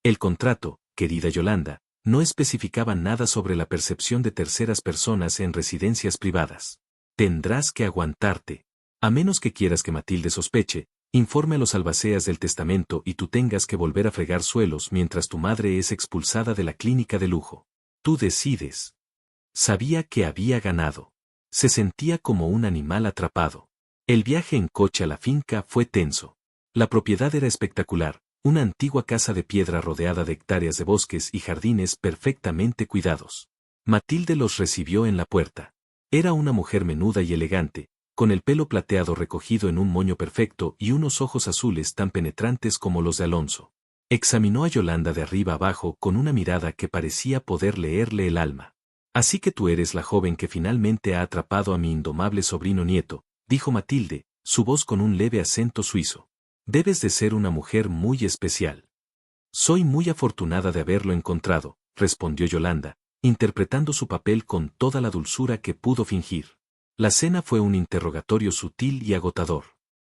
El contrato, querida Yolanda, no especificaba nada sobre la percepción de terceras personas en residencias privadas. Tendrás que aguantarte. A menos que quieras que Matilde sospeche, informe a los albaceas del testamento y tú tengas que volver a fregar suelos mientras tu madre es expulsada de la clínica de lujo. Tú decides. Sabía que había ganado. Se sentía como un animal atrapado. El viaje en coche a la finca fue tenso. La propiedad era espectacular, una antigua casa de piedra rodeada de hectáreas de bosques y jardines perfectamente cuidados. Matilde los recibió en la puerta. Era una mujer menuda y elegante, con el pelo plateado recogido en un moño perfecto y unos ojos azules tan penetrantes como los de Alonso. Examinó a Yolanda de arriba abajo con una mirada que parecía poder leerle el alma. «Así que tú eres la joven que finalmente ha atrapado a mi indomable sobrino nieto», dijo Matilde, su voz con un leve acento suizo. «Debes de ser una mujer muy especial». «Soy muy afortunada de haberlo encontrado», respondió Yolanda, interpretando su papel con toda la dulzura que pudo fingir. La cena fue un interrogatorio sutil y agotador.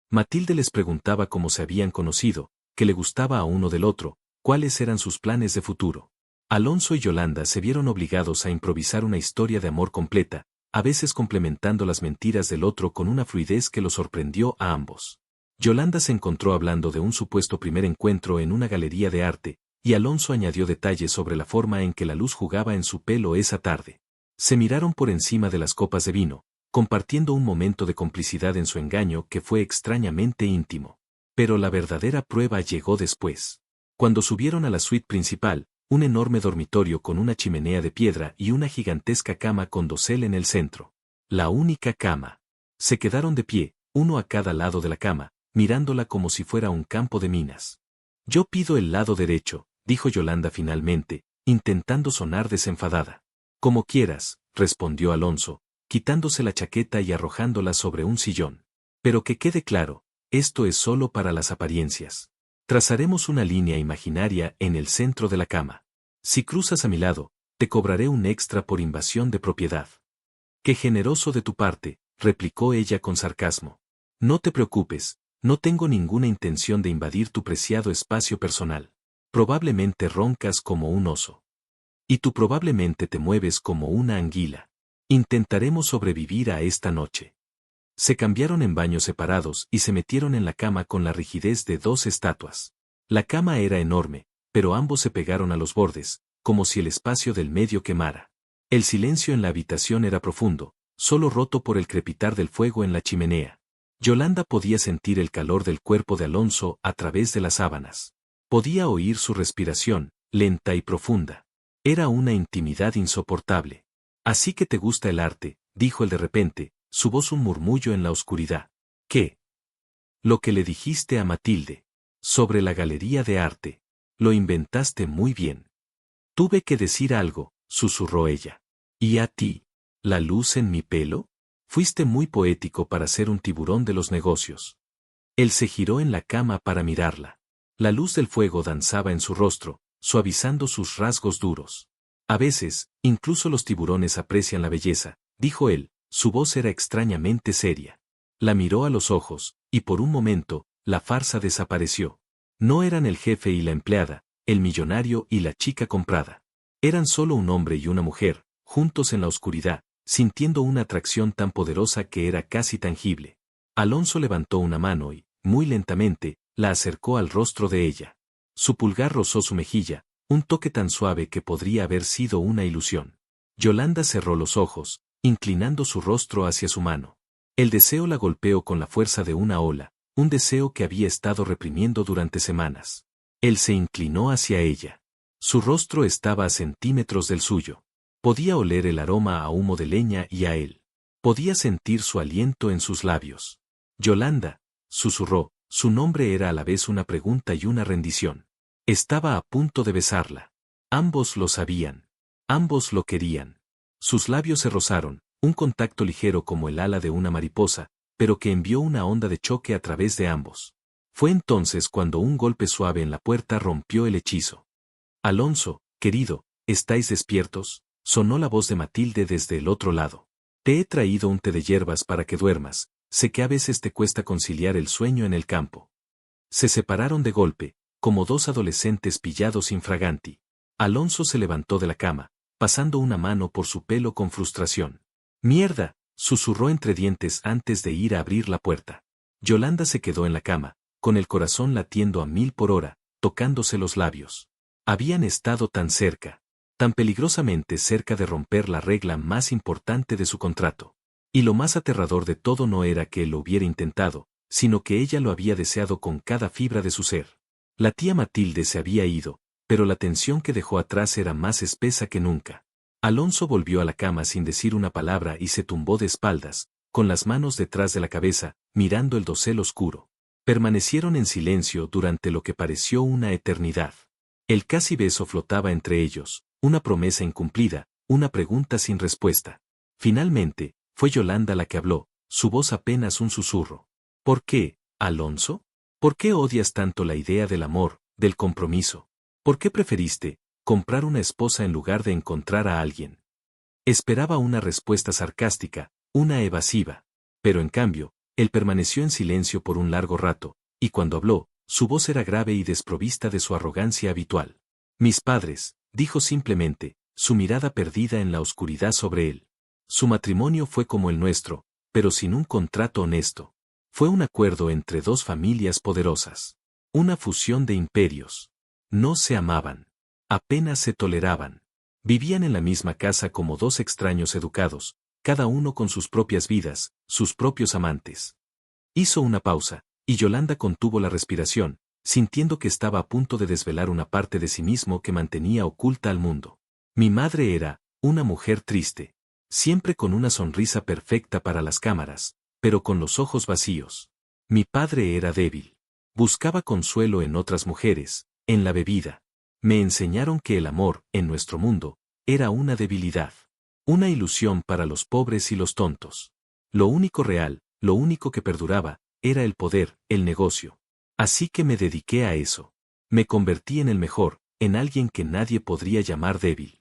Matilde les preguntaba cómo se habían conocido, qué le gustaba a uno del otro, ¿Cuáles eran sus planes de futuro? Alonso y Yolanda se vieron obligados a improvisar una historia de amor completa, a veces complementando las mentiras del otro con una fluidez que los sorprendió a ambos. Yolanda se encontró hablando de un supuesto primer encuentro en una galería de arte, y Alonso añadió detalles sobre la forma en que la luz jugaba en su pelo esa tarde. Se miraron por encima de las copas de vino, compartiendo un momento de complicidad en su engaño que fue extrañamente íntimo. Pero la verdadera prueba llegó después. Cuando subieron a la suite principal, un enorme dormitorio con una chimenea de piedra y una gigantesca cama con dosel en el centro. La única cama. Se quedaron de pie, uno a cada lado de la cama, mirándola como si fuera un campo de minas. Yo pido el lado derecho, dijo Yolanda finalmente, intentando sonar desenfadada. Como quieras, respondió Alonso, quitándose la chaqueta y arrojándola sobre un sillón. Pero que quede claro, esto es solo para las apariencias. Trazaremos una línea imaginaria en el centro de la cama. Si cruzas a mi lado, te cobraré un extra por invasión de propiedad. Qué generoso de tu parte, replicó ella con sarcasmo. No te preocupes, no tengo ninguna intención de invadir tu preciado espacio personal. Probablemente roncas como un oso. Y tú probablemente te mueves como una anguila. Intentaremos sobrevivir a esta noche. Se cambiaron en baños separados y se metieron en la cama con la rigidez de dos estatuas. La cama era enorme, pero ambos se pegaron a los bordes, como si el espacio del medio quemara. El silencio en la habitación era profundo, solo roto por el crepitar del fuego en la chimenea. Yolanda podía sentir el calor del cuerpo de Alonso a través de las sábanas. Podía oír su respiración, lenta y profunda. Era una intimidad insoportable. Así que te gusta el arte, dijo él de repente, su voz un murmullo en la oscuridad. ¿Qué? Lo que le dijiste a Matilde. Sobre la galería de arte. Lo inventaste muy bien. Tuve que decir algo, susurró ella. ¿Y a ti? ¿La luz en mi pelo? Fuiste muy poético para ser un tiburón de los negocios. Él se giró en la cama para mirarla. La luz del fuego danzaba en su rostro, suavizando sus rasgos duros. A veces, incluso los tiburones aprecian la belleza, dijo él. Su voz era extrañamente seria. La miró a los ojos, y por un momento, la farsa desapareció. No eran el jefe y la empleada, el millonario y la chica comprada. Eran solo un hombre y una mujer, juntos en la oscuridad, sintiendo una atracción tan poderosa que era casi tangible. Alonso levantó una mano y, muy lentamente, la acercó al rostro de ella. Su pulgar rozó su mejilla, un toque tan suave que podría haber sido una ilusión. Yolanda cerró los ojos, inclinando su rostro hacia su mano. El deseo la golpeó con la fuerza de una ola, un deseo que había estado reprimiendo durante semanas. Él se inclinó hacia ella. Su rostro estaba a centímetros del suyo. Podía oler el aroma a humo de leña y a él. Podía sentir su aliento en sus labios. Yolanda, susurró, su nombre era a la vez una pregunta y una rendición. Estaba a punto de besarla. Ambos lo sabían. Ambos lo querían. Sus labios se rozaron, un contacto ligero como el ala de una mariposa, pero que envió una onda de choque a través de ambos. Fue entonces cuando un golpe suave en la puerta rompió el hechizo. Alonso, querido, ¿estáis despiertos? Sonó la voz de Matilde desde el otro lado. Te he traído un té de hierbas para que duermas, sé que a veces te cuesta conciliar el sueño en el campo. Se separaron de golpe, como dos adolescentes pillados infraganti. Alonso se levantó de la cama, pasando una mano por su pelo con frustración. ¡Mierda!, susurró entre dientes antes de ir a abrir la puerta. Yolanda se quedó en la cama, con el corazón latiendo a 1000 por hora, tocándose los labios. Habían estado tan cerca, tan peligrosamente cerca de romper la regla más importante de su contrato. Y lo más aterrador de todo no era que él lo hubiera intentado, sino que ella lo había deseado con cada fibra de su ser. La tía Matilde se había ido, pero la tensión que dejó atrás era más espesa que nunca. Alonso volvió a la cama sin decir una palabra y se tumbó de espaldas, con las manos detrás de la cabeza, mirando el dosel oscuro. Permanecieron en silencio durante lo que pareció una eternidad. El casi beso flotaba entre ellos, una promesa incumplida, una pregunta sin respuesta. Finalmente, fue Yolanda la que habló, su voz apenas un susurro. ¿Por qué, Alonso? ¿Por qué odias tanto la idea del amor, del compromiso? ¿Por qué preferiste comprar una esposa en lugar de encontrar a alguien? Esperaba una respuesta sarcástica, una evasiva. Pero en cambio, él permaneció en silencio por un largo rato, y cuando habló, Su voz era grave y desprovista de su arrogancia habitual. Mis padres, dijo simplemente, su mirada perdida en la oscuridad sobre él. Su matrimonio fue como el nuestro, pero sin un contrato honesto. Fue un acuerdo entre dos familias poderosas. Una fusión de imperios. No se amaban. Apenas se toleraban. Vivían en la misma casa como dos extraños educados, cada uno con sus propias vidas, sus propios amantes. Hizo una pausa, y Yolanda contuvo la respiración, sintiendo que estaba a punto de desvelar una parte de sí mismo que mantenía oculta al mundo. Mi madre era una mujer triste, siempre con una sonrisa perfecta para las cámaras, pero con los ojos vacíos. Mi padre era débil. Buscaba consuelo en otras mujeres, en la bebida. Me enseñaron que el amor, en nuestro mundo, era una debilidad. Una ilusión para los pobres y los tontos. Lo único real, lo único que perduraba, era el poder, el negocio. Así que me dediqué a eso. Me convertí en el mejor, en alguien que nadie podría llamar débil.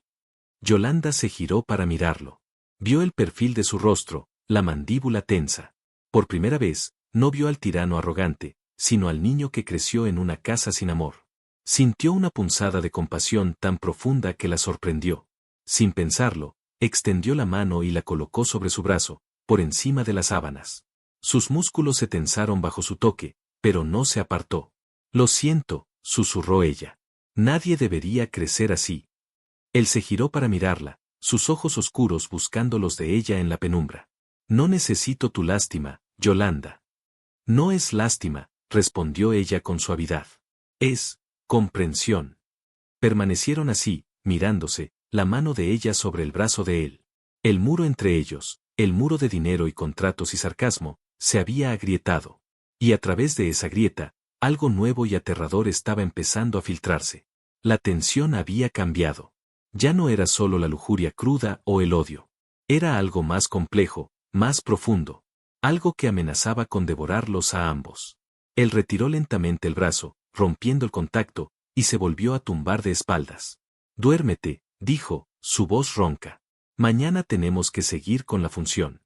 Yolanda se giró para mirarlo. Vio el perfil de su rostro, la mandíbula tensa. Por primera vez, no vio al tirano arrogante, sino al niño que creció en una casa sin amor. Sintió una punzada de compasión tan profunda que la sorprendió. Sin pensarlo, extendió la mano y la colocó sobre su brazo, por encima de las sábanas. Sus músculos se tensaron bajo su toque, pero no se apartó. Lo siento, susurró ella. Nadie debería crecer así. Él se giró para mirarla, sus ojos oscuros buscando los de ella en la penumbra. No necesito tu lástima, Yolanda. No es lástima, respondió ella con suavidad. Es comprensión. Permanecieron así, mirándose, la mano de ella sobre el brazo de él. El muro entre ellos, el muro de dinero y contratos y sarcasmo, se había agrietado. Y a través de esa grieta, algo nuevo y aterrador estaba empezando a filtrarse. La tensión había cambiado. Ya no era solo la lujuria cruda o el odio. Era algo más complejo, más profundo. Algo que amenazaba con devorarlos a ambos. Él retiró lentamente el brazo, rompiendo el contacto, y se volvió a tumbar de espaldas. Duérmete, dijo, su voz ronca. Mañana tenemos que seguir con la función.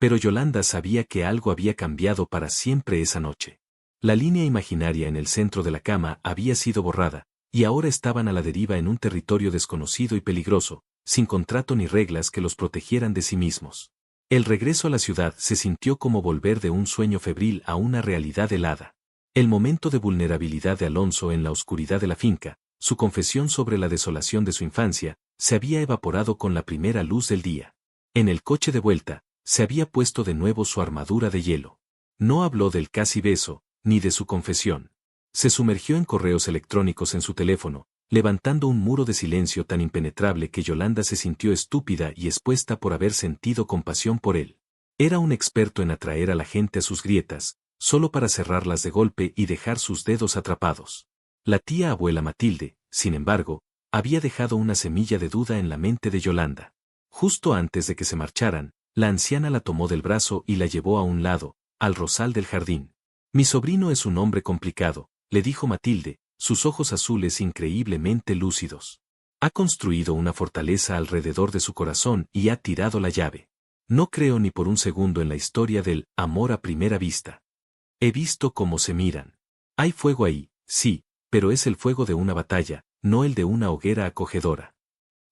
Pero Yolanda sabía que algo había cambiado para siempre esa noche. La línea imaginaria en el centro de la cama había sido borrada, y ahora estaban a la deriva en un territorio desconocido y peligroso, sin contrato ni reglas que los protegieran de sí mismos. El regreso a la ciudad se sintió como volver de un sueño febril a una realidad helada. El momento de vulnerabilidad de Alonso en la oscuridad de la finca, su confesión sobre la desolación de su infancia, se había evaporado con la primera luz del día. En el coche de vuelta, se había puesto de nuevo su armadura de hielo. No habló del casi beso, ni de su confesión. Se sumergió en correos electrónicos en su teléfono, levantando un muro de silencio tan impenetrable que Yolanda se sintió estúpida y expuesta por haber sentido compasión por él. Era un experto en atraer a la gente a sus grietas, solo para cerrarlas de golpe y dejar sus dedos atrapados. La tía abuela Matilde, sin embargo, había dejado una semilla de duda en la mente de Yolanda. Justo antes de que se marcharan, la anciana la tomó del brazo y la llevó a un lado, al rosal del jardín. Mi sobrino es un hombre complicado, le dijo Matilde, sus ojos azules increíblemente lúcidos. Ha construido una fortaleza alrededor de su corazón y ha tirado la llave. No creo ni por un segundo en la historia del amor a primera vista. He visto cómo se miran. Hay fuego ahí, sí, pero es el fuego de una batalla, no el de una hoguera acogedora.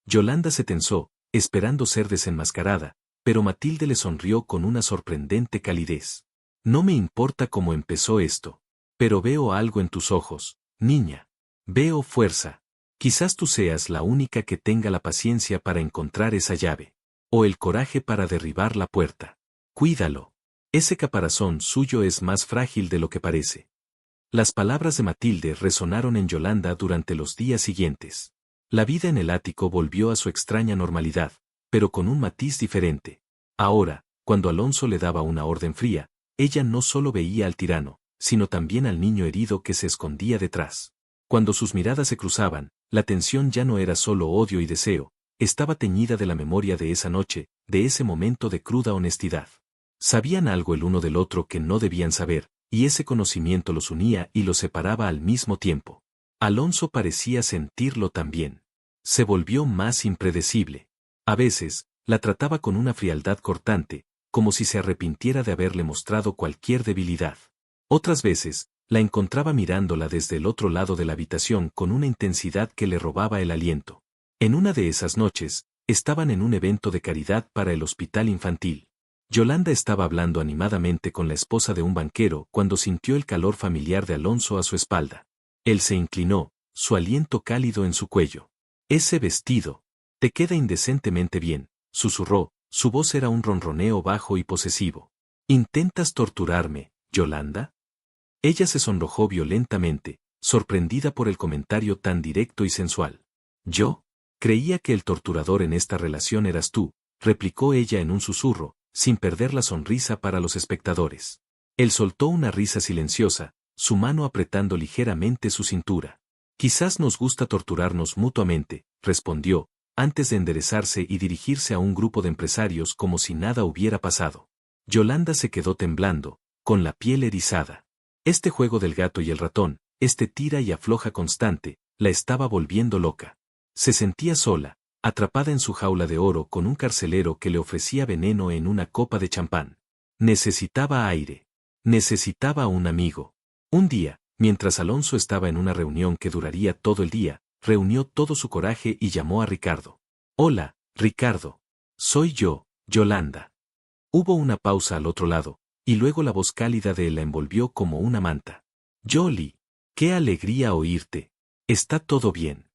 Yolanda se tensó, esperando ser desenmascarada, pero Matilde le sonrió con una sorprendente calidez. No me importa cómo empezó esto. Pero veo algo en tus ojos, niña. Veo fuerza. Quizás tú seas la única que tenga la paciencia para encontrar esa llave. O el coraje para derribar la puerta. Cuídalo. Ese caparazón suyo es más frágil de lo que parece. Las palabras de Matilde resonaron en Yolanda durante los días siguientes. La vida en el ático volvió a su extraña normalidad, pero con un matiz diferente. Ahora, cuando Alonso le daba una orden fría, ella no solo veía al tirano, sino también al niño herido que se escondía detrás. Cuando sus miradas se cruzaban, la tensión ya no era solo odio y deseo, estaba teñida de la memoria de esa noche, de ese momento de cruda honestidad. Sabían algo el uno del otro que no debían saber, y ese conocimiento los unía y los separaba al mismo tiempo. Alonso parecía sentirlo también. Se volvió más impredecible. A veces, la trataba con una frialdad cortante, como si se arrepintiera de haberle mostrado cualquier debilidad. Otras veces, La encontraba mirándola desde el otro lado de la habitación con una intensidad que le robaba el aliento. En una de esas noches, estaban en un evento de caridad para el hospital infantil. Yolanda estaba hablando animadamente con la esposa de un banquero cuando sintió el calor familiar de Alonso a su espalda. Él se inclinó, su aliento cálido en su cuello. «Ese vestido. Te queda indecentemente bien», susurró, su voz era un ronroneo bajo y posesivo. «¿Intentas torturarme, Yolanda?» Ella se sonrojó violentamente, sorprendida por el comentario tan directo y sensual. «¿Yo? Creía que el torturador en esta relación eras tú», replicó ella en un susurro, sin perder la sonrisa para los espectadores. Él soltó una risa silenciosa, su mano apretando ligeramente su cintura. «Quizás nos gusta torturarnos mutuamente», respondió, antes de enderezarse y dirigirse a un grupo de empresarios como si nada hubiera pasado. Yolanda se quedó temblando, con la piel erizada. Este juego del gato y el ratón, este tira y afloja constante, la estaba volviendo loca. Se sentía sola, atrapada en su jaula de oro con un carcelero que le ofrecía veneno en una copa de champán. Necesitaba aire. Necesitaba un amigo. Un día, mientras Alonso estaba en una reunión que duraría todo el día, reunió todo su coraje y llamó a Ricardo. «Hola, Ricardo. Soy yo, Yolanda». Hubo una pausa al otro lado, y luego la voz cálida de él la envolvió como una manta. «Yoli, qué alegría oírte. ¿Está todo bien?»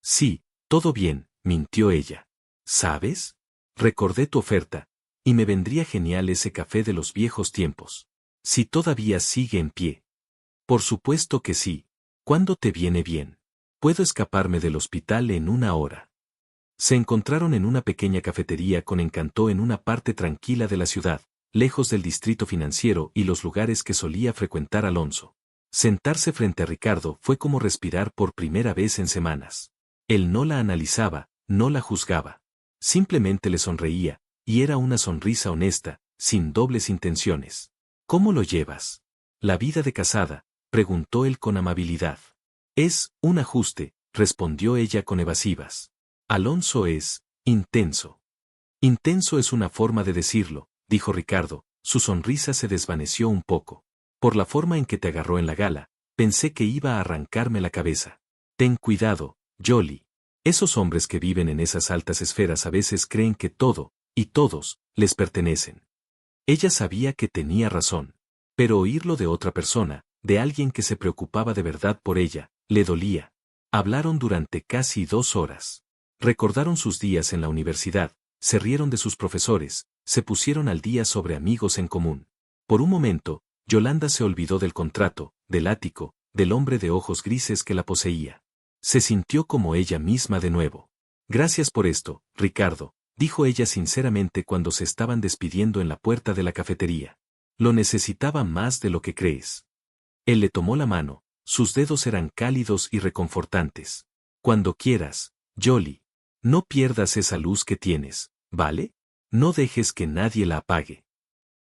«Sí, todo bien», mintió ella. «¿Sabes? Recordé tu oferta, y me vendría genial ese café de los viejos tiempos. Si todavía sigue en pie». «Por supuesto que sí. ¿Cuándo te viene bien? Puedo escaparme del hospital en una hora». Se encontraron en una pequeña cafetería con encanto en una parte tranquila de la ciudad, lejos del distrito financiero y los lugares que solía frecuentar Alonso. Sentarse frente a Ricardo fue como respirar por primera vez en semanas. Él no la analizaba, no la juzgaba. Simplemente le sonreía, y era una sonrisa honesta, sin dobles intenciones. «¿Cómo lo llevas? La vida de casada», preguntó él con amabilidad. «Es un ajuste», respondió ella con evasivas. «Alonso es intenso». «Intenso es una forma de decirlo», dijo Ricardo, su sonrisa se desvaneció un poco. «Por la forma en que te agarró en la gala, pensé que iba a arrancarme la cabeza. Ten cuidado, Yoli. Esos hombres que viven en esas altas esferas a veces creen que todo, y todos, les pertenecen». Ella sabía que tenía razón. Pero oírlo de otra persona, de alguien que se preocupaba de verdad por ella, le dolía. Hablaron durante casi 2 horas. Recordaron sus días en la universidad, se rieron de sus profesores, se pusieron al día sobre amigos en común. Por un momento, Yolanda se olvidó del contrato, del ático, del hombre de ojos grises que la poseía. Se sintió como ella misma de nuevo. «Gracias por esto, Ricardo», dijo ella sinceramente cuando se estaban despidiendo en la puerta de la cafetería. «Lo necesitaba más de lo que crees». Él le tomó la mano, sus dedos eran cálidos y reconfortantes. «Cuando quieras, Yoli. No pierdas esa luz que tienes, ¿vale? No dejes que nadie la apague».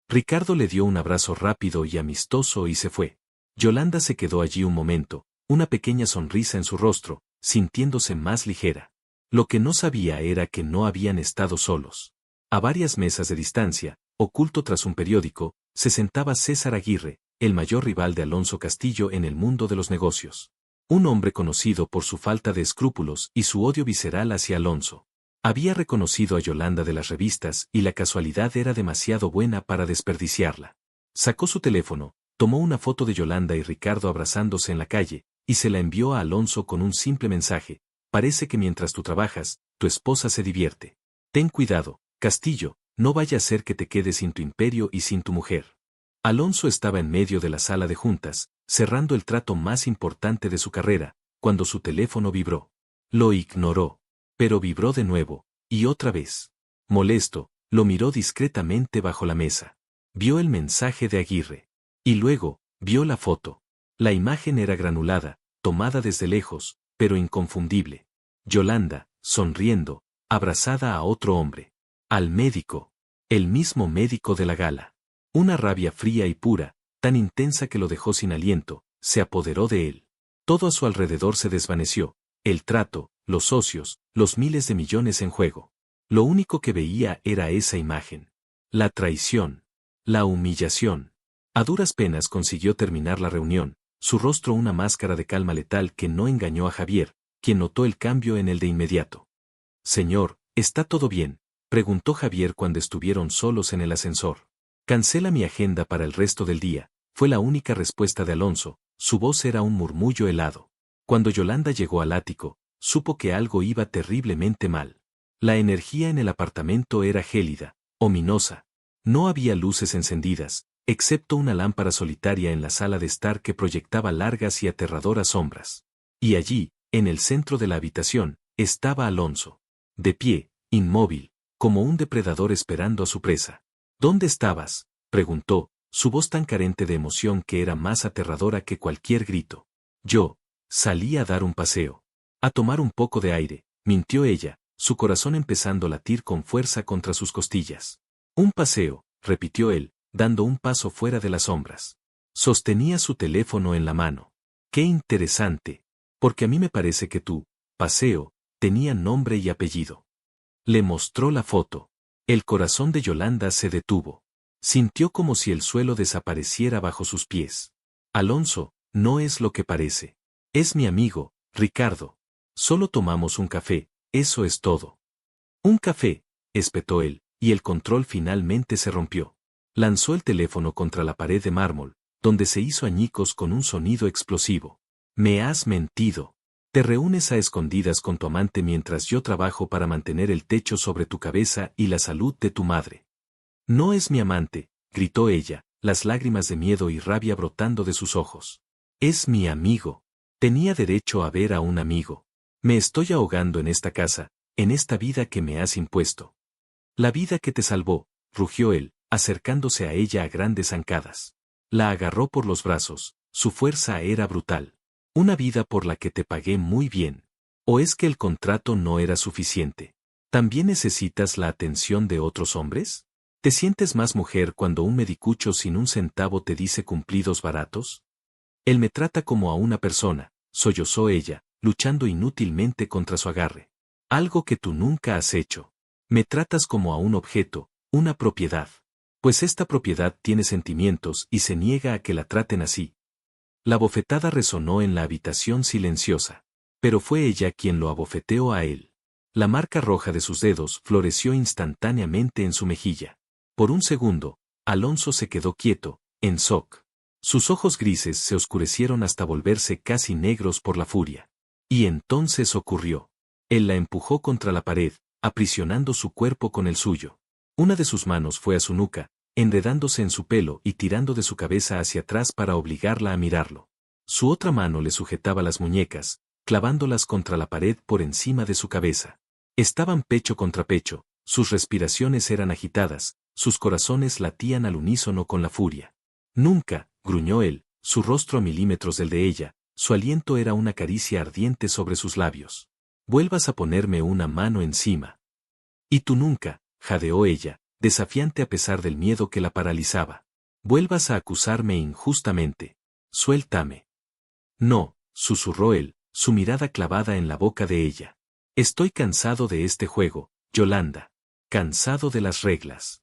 Ricardo le dio un abrazo rápido y amistoso y se fue. Yolanda se quedó allí un momento, una pequeña sonrisa en su rostro, sintiéndose más ligera. Lo que no sabía era que no habían estado solos. A varias mesas de distancia, oculto tras un periódico, se sentaba César Aguirre, el mayor rival de Alonso Castillo en el mundo de los negocios. Un hombre conocido por su falta de escrúpulos y su odio visceral hacia Alonso. Había reconocido a Yolanda de las revistas y la casualidad era demasiado buena para desperdiciarla. Sacó su teléfono, tomó una foto de Yolanda y Ricardo abrazándose en la calle, y se la envió a Alonso con un simple mensaje: «Parece que mientras tú trabajas, tu esposa se divierte. Ten cuidado, Castillo, no vaya a ser que te quedes sin tu imperio y sin tu mujer». Alonso estaba en medio de la sala de juntas, cerrando el trato más importante de su carrera, cuando su teléfono vibró. Lo ignoró, pero vibró de nuevo, y otra vez. Molesto, lo miró discretamente bajo la mesa. Vio el mensaje de Aguirre. Y luego, vio la foto. La imagen era granulada, tomada desde lejos, pero inconfundible. Yolanda, sonriendo, abrazada a otro hombre. Al médico. El mismo médico de la gala. Una rabia fría y pura, tan intensa que lo dejó sin aliento, se apoderó de él. Todo a su alrededor se desvaneció, el trato, los socios, los miles de millones en juego. Lo único que veía era esa imagen. La traición. La humillación. A duras penas consiguió terminar la reunión, su rostro una máscara de calma letal que no engañó a Javier, quien notó el cambio en él de inmediato. «Señor, ¿está todo bien?», preguntó Javier cuando estuvieron solos en el ascensor. «Cancela mi agenda para el resto del día», fue la única respuesta de Alonso, su voz era un murmullo helado. Cuando Yolanda llegó al ático, supo que algo iba terriblemente mal. La energía en el apartamento era gélida, ominosa. No había luces encendidas, excepto una lámpara solitaria en la sala de estar que proyectaba largas y aterradoras sombras. Y allí, en el centro de la habitación, estaba Alonso. De pie, inmóvil, como un depredador esperando a su presa. «¿Dónde estabas?», preguntó, su voz tan carente de emoción que era más aterradora que cualquier grito. «Yo salí a dar un paseo. A tomar un poco de aire», mintió ella, su corazón empezando a latir con fuerza contra sus costillas. «Un paseo», repitió él, dando un paso fuera de las sombras. Sostenía su teléfono en la mano. «Qué interesante. Porque a mí me parece que tu paseo tenía nombre y apellido». Le mostró la foto. El corazón de Yolanda se detuvo. Sintió como si el suelo desapareciera bajo sus pies. «Alonso, no es lo que parece. Es mi amigo, Ricardo. Solo tomamos un café, eso es todo». «¿Un café?», espetó él, y el control finalmente se rompió. Lanzó el teléfono contra la pared de mármol, donde se hizo añicos con un sonido explosivo. «Me has mentido. Te reúnes a escondidas con tu amante mientras yo trabajo para mantener el techo sobre tu cabeza y la salud de tu madre». «No es mi amante», gritó ella, las lágrimas de miedo y rabia brotando de sus ojos. «Es mi amigo. Tenía derecho a ver a un amigo. Me estoy ahogando en esta casa, en esta vida que me has impuesto». «La vida que te salvó», rugió él, acercándose a ella a grandes zancadas. La agarró por los brazos, su fuerza era brutal. «Una vida por la que te pagué muy bien. ¿O es que el contrato no era suficiente? ¿También necesitas la atención de otros hombres? ¿Te sientes más mujer cuando un medicucho sin un centavo te dice cumplidos baratos? Él me trata como a una persona», sollozó ella, luchando inútilmente contra su agarre. «Algo que tú nunca has hecho. Me tratas como a un objeto, una propiedad. Pues esta propiedad tiene sentimientos y se niega a que la traten así». La bofetada resonó en la habitación silenciosa. Pero fue ella quien lo abofeteó a él. La marca roja de sus dedos floreció instantáneamente en su mejilla. Por un segundo, Alonso se quedó quieto, en shock. Sus ojos grises se oscurecieron hasta volverse casi negros por la furia. Y entonces ocurrió. Él la empujó contra la pared, aprisionando su cuerpo con el suyo. Una de sus manos fue a su nuca, enredándose en su pelo y tirando de su cabeza hacia atrás para obligarla a mirarlo. Su otra mano le sujetaba las muñecas, clavándolas contra la pared por encima de su cabeza. Estaban pecho contra pecho, sus respiraciones eran agitadas, sus corazones latían al unísono con la furia. «Nunca», gruñó él, su rostro a milímetros del de ella, su aliento era una caricia ardiente sobre sus labios. «Vuelvas a ponerme una mano encima». «Y tú nunca», jadeó ella, desafiante a pesar del miedo que la paralizaba. «Vuelvas a acusarme injustamente. Suéltame». «No», susurró él, su mirada clavada en la boca de ella. «Estoy cansado de este juego, Yolanda. Cansado de las reglas».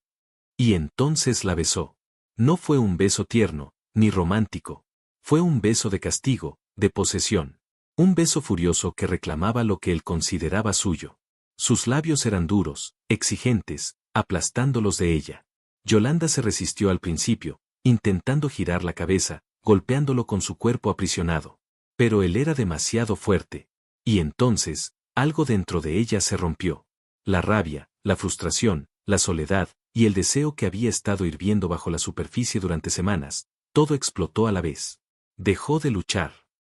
Y entonces la besó. No fue un beso tierno, ni romántico. Fue un beso de castigo, de posesión. Un beso furioso que reclamaba lo que él consideraba suyo. Sus labios eran duros, exigentes, aplastándolos de ella. Yolanda se resistió al principio, intentando girar la cabeza, golpeándolo con su cuerpo aprisionado. Pero él era demasiado fuerte. Y entonces, algo dentro de ella se rompió. La rabia, la frustración, la soledad, y el deseo que había estado hirviendo bajo la superficie durante semanas, todo explotó a la vez. Dejó de luchar.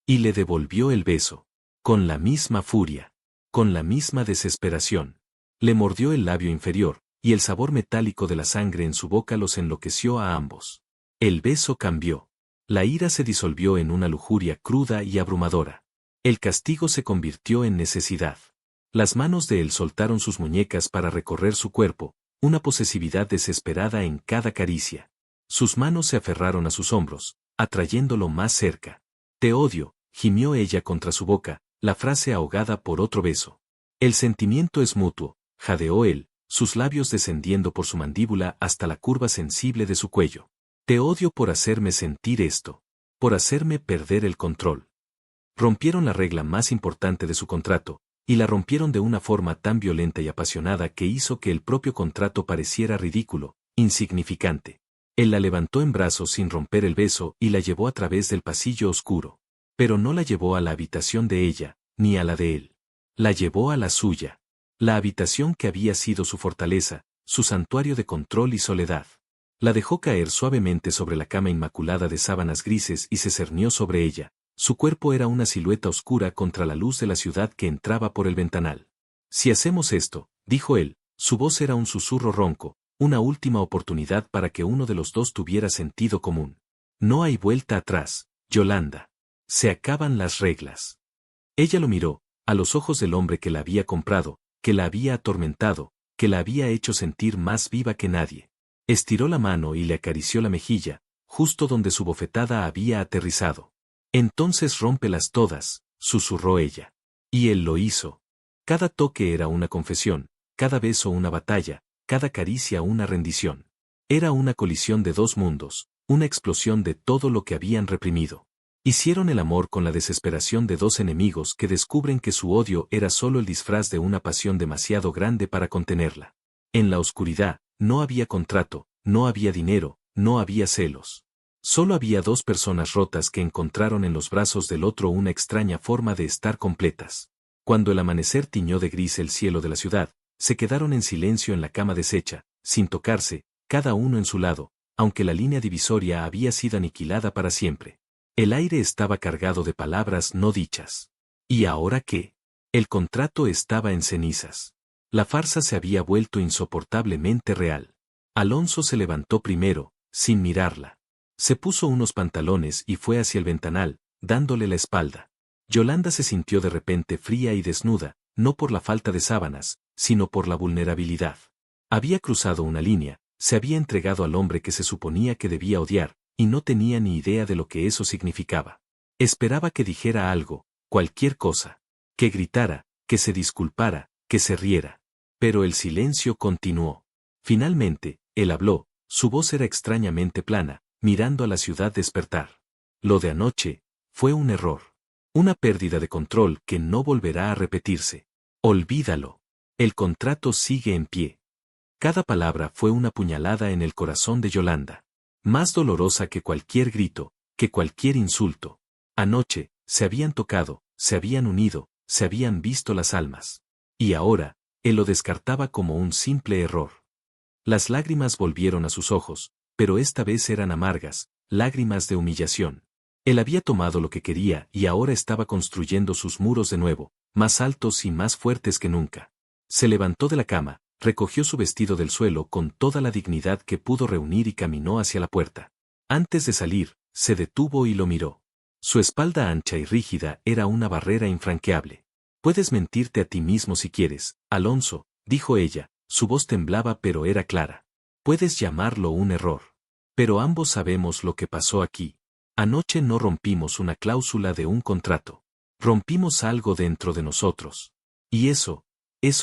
Y le devolvió el beso. Con la misma furia. Con la misma desesperación. Le mordió el labio inferior, y el sabor metálico de la sangre en su boca los enloqueció a ambos. El beso cambió. La ira se disolvió en una lujuria cruda y abrumadora. El castigo se convirtió en necesidad. Las manos de él soltaron sus muñecas para recorrer su cuerpo, una posesividad desesperada en cada caricia. Sus manos se aferraron a sus hombros, atrayéndolo más cerca. «Te odio», gimió ella contra su boca, la frase ahogada por otro beso. «El sentimiento es mutuo», jadeó él, sus labios descendiendo por su mandíbula hasta la curva sensible de su cuello. «Te odio por hacerme sentir esto. por hacerme perder el control. Rompieron la regla más importante de su contrato, y la rompieron de una forma tan violenta y apasionada que hizo que el propio contrato pareciera ridículo, insignificante. Él la levantó en brazos sin romper el beso y la llevó a través del pasillo oscuro. Pero no la llevó a la habitación de ella, ni a la de él. La llevó a la suya. La habitación que había sido su fortaleza, su santuario de control y soledad. La dejó caer suavemente sobre la cama inmaculada de sábanas grises y se cernió sobre ella. Su cuerpo era una silueta oscura contra la luz de la ciudad que entraba por el ventanal. Si hacemos esto, dijo él, su voz era un susurro ronco, una última oportunidad para que uno de los dos tuviera sentido común. No hay vuelta atrás, Yolanda. Se acaban las reglas. Ella lo miró, a los ojos del hombre que la había comprado, que la había atormentado, que la había hecho sentir más viva que nadie. Estiró la mano y le acarició la mejilla, justo donde su bofetada había aterrizado. Entonces rómpelas todas, susurró ella. Y él lo hizo. Cada toque era una confesión, cada beso una batalla, cada caricia una rendición. Era una colisión de dos mundos, una explosión de todo lo que habían reprimido. Hicieron el amor con la desesperación de dos enemigos que descubren que su odio era solo el disfraz de una pasión demasiado grande para contenerla. En la oscuridad, no había contrato, no había dinero, no había celos. Solo había dos personas rotas que encontraron en los brazos del otro una extraña forma de estar completas. Cuando el amanecer tiñó de gris el cielo de la ciudad, se quedaron en silencio en la cama deshecha, sin tocarse, cada uno en su lado, aunque la línea divisoria había sido aniquilada para siempre. El aire estaba cargado de palabras no dichas. ¿Y ahora qué? El contrato estaba en cenizas. La farsa se había vuelto insoportablemente real. Alonso se levantó primero, sin mirarla. Se puso unos pantalones y fue hacia el ventanal, dándole la espalda. Yolanda se sintió de repente fría y desnuda, no por la falta de sábanas, sino por la vulnerabilidad. Había cruzado una línea, se había entregado al hombre que se suponía que debía odiar, y no tenía ni idea de lo que eso significaba. Esperaba que dijera algo, cualquier cosa. Que gritara, que se disculpara, que se riera. Pero el silencio continuó. Finalmente, él habló, su voz era extrañamente plana, mirando a la ciudad despertar. Lo de anoche fue un error. Una pérdida de control que no volverá a repetirse. Olvídalo. El contrato sigue en pie. Cada palabra fue una puñalada en el corazón de Yolanda. Más dolorosa que cualquier grito, que cualquier insulto. Anoche, se habían tocado, se habían unido, se habían visto las almas. Y ahora, él lo descartaba como un simple error. Las lágrimas volvieron a sus ojos, pero esta vez eran amargas, lágrimas de humillación. Él había tomado lo que quería y ahora estaba construyendo sus muros de nuevo, más altos y más fuertes que nunca. Se levantó de la cama, recogió su vestido del suelo con toda la dignidad que pudo reunir y caminó hacia la puerta. Antes de salir, se detuvo y lo miró. Su espalda ancha y rígida era una barrera infranqueable. Puedes mentirte a ti mismo si quieres, Alonso, dijo ella, su voz temblaba pero era clara. Puedes llamarlo un error. Pero ambos sabemos lo que pasó aquí. Anoche no rompimos una cláusula de un contrato. Rompimos algo dentro de nosotros. Y eso